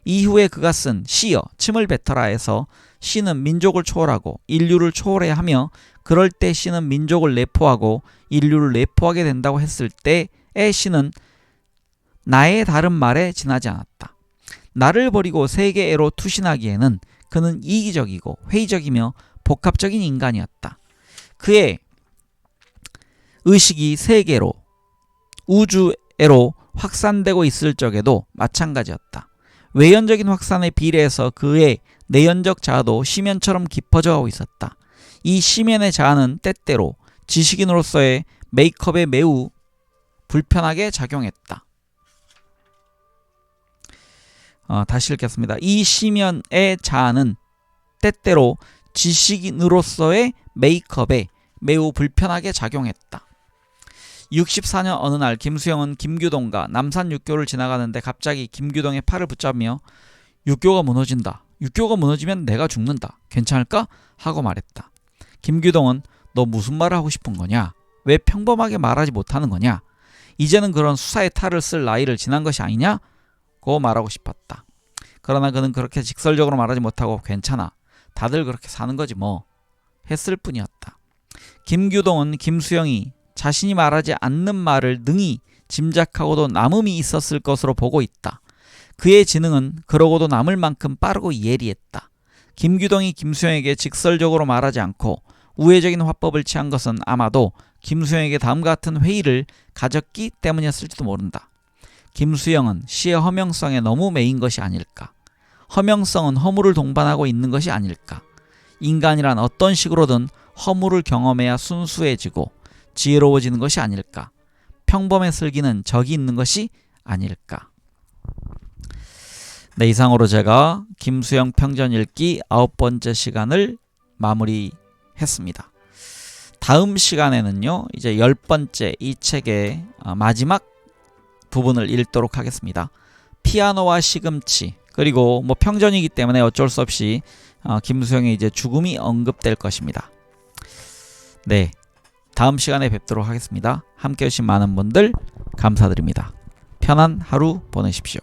이후에 그가 쓴 시여 침을 뱉어라에서 시는 민족을 초월하고 인류를 초월해야 하며 그럴 때 시는 민족을 내포하고 인류를 내포하게 된다고 했을 때의 시는 나의 다른 말에 지나지 않았다. 나를 버리고 세계애로 투신하기에는 그는 이기적이고 회의적이며 복합적인 인간이었다. 그의 의식이 세계로, 우주애로 확산되고 있을 적에도 마찬가지였다. 외연적인 확산에 비례해서 그의 내연적 자아도 심연처럼 깊어져 가고 있었다. 이 심연의 자아는 때때로 지식인으로서의 메이크업에 매우 불편하게 작용했다. 다시 읽겠습니다. 이 심연의 자아는 때때로 지식인으로서의 메이크업에 매우 불편하게 작용했다. 64년 어느 날 김수영은 김규동과 남산 육교를 지나가는데 갑자기 김규동의 팔을 붙잡으며 육교가 무너진다. 육교가 무너지면 내가 죽는다. 괜찮을까? 하고 말했다. 김규동은 너 무슨 말을 하고 싶은 거냐? 왜 평범하게 말하지 못하는 거냐? 이제는 그런 수사의 탈을 쓸 나이를 지난 것이 아니냐? 고 말하고 싶었다. 그러나 그는 그렇게 직설적으로 말하지 못하고 괜찮아. 다들 그렇게 사는 거지 뭐. 했을 뿐이었다. 김규동은 김수영이 자신이 말하지 않는 말을 능히 짐작하고도 남음이 있었을 것으로 보고 있다. 그의 지능은 그러고도 남을 만큼 빠르고 예리했다. 김규동이 김수영에게 직설적으로 말하지 않고 우회적인 화법을 취한 것은 아마도 김수영에게 다음과 같은 회의를 가졌기 때문이었을지도 모른다. 김수영은 시의 허명성에 너무 매인 것이 아닐까? 허명성은 허물을 동반하고 있는 것이 아닐까? 인간이란 어떤 식으로든 허물을 경험해야 순수해지고 지혜로워지는 것이 아닐까? 평범의 슬기는 적이 있는 것이 아닐까? 네, 이상으로 제가 김수영 평전 읽기 9번째 시간을 마무리했습니다. 다음 시간에는요, 이제 10번째 이 책의 마지막 부분을 읽도록 하겠습니다. 피아노와 시금치, 그리고 뭐 평전이기 때문에 어쩔 수 없이 김수영의 이제 죽음이 언급될 것입니다. 네, 다음 시간에 뵙도록 하겠습니다. 함께 해주신 많은 분들 감사드립니다. 편한 하루 보내십시오.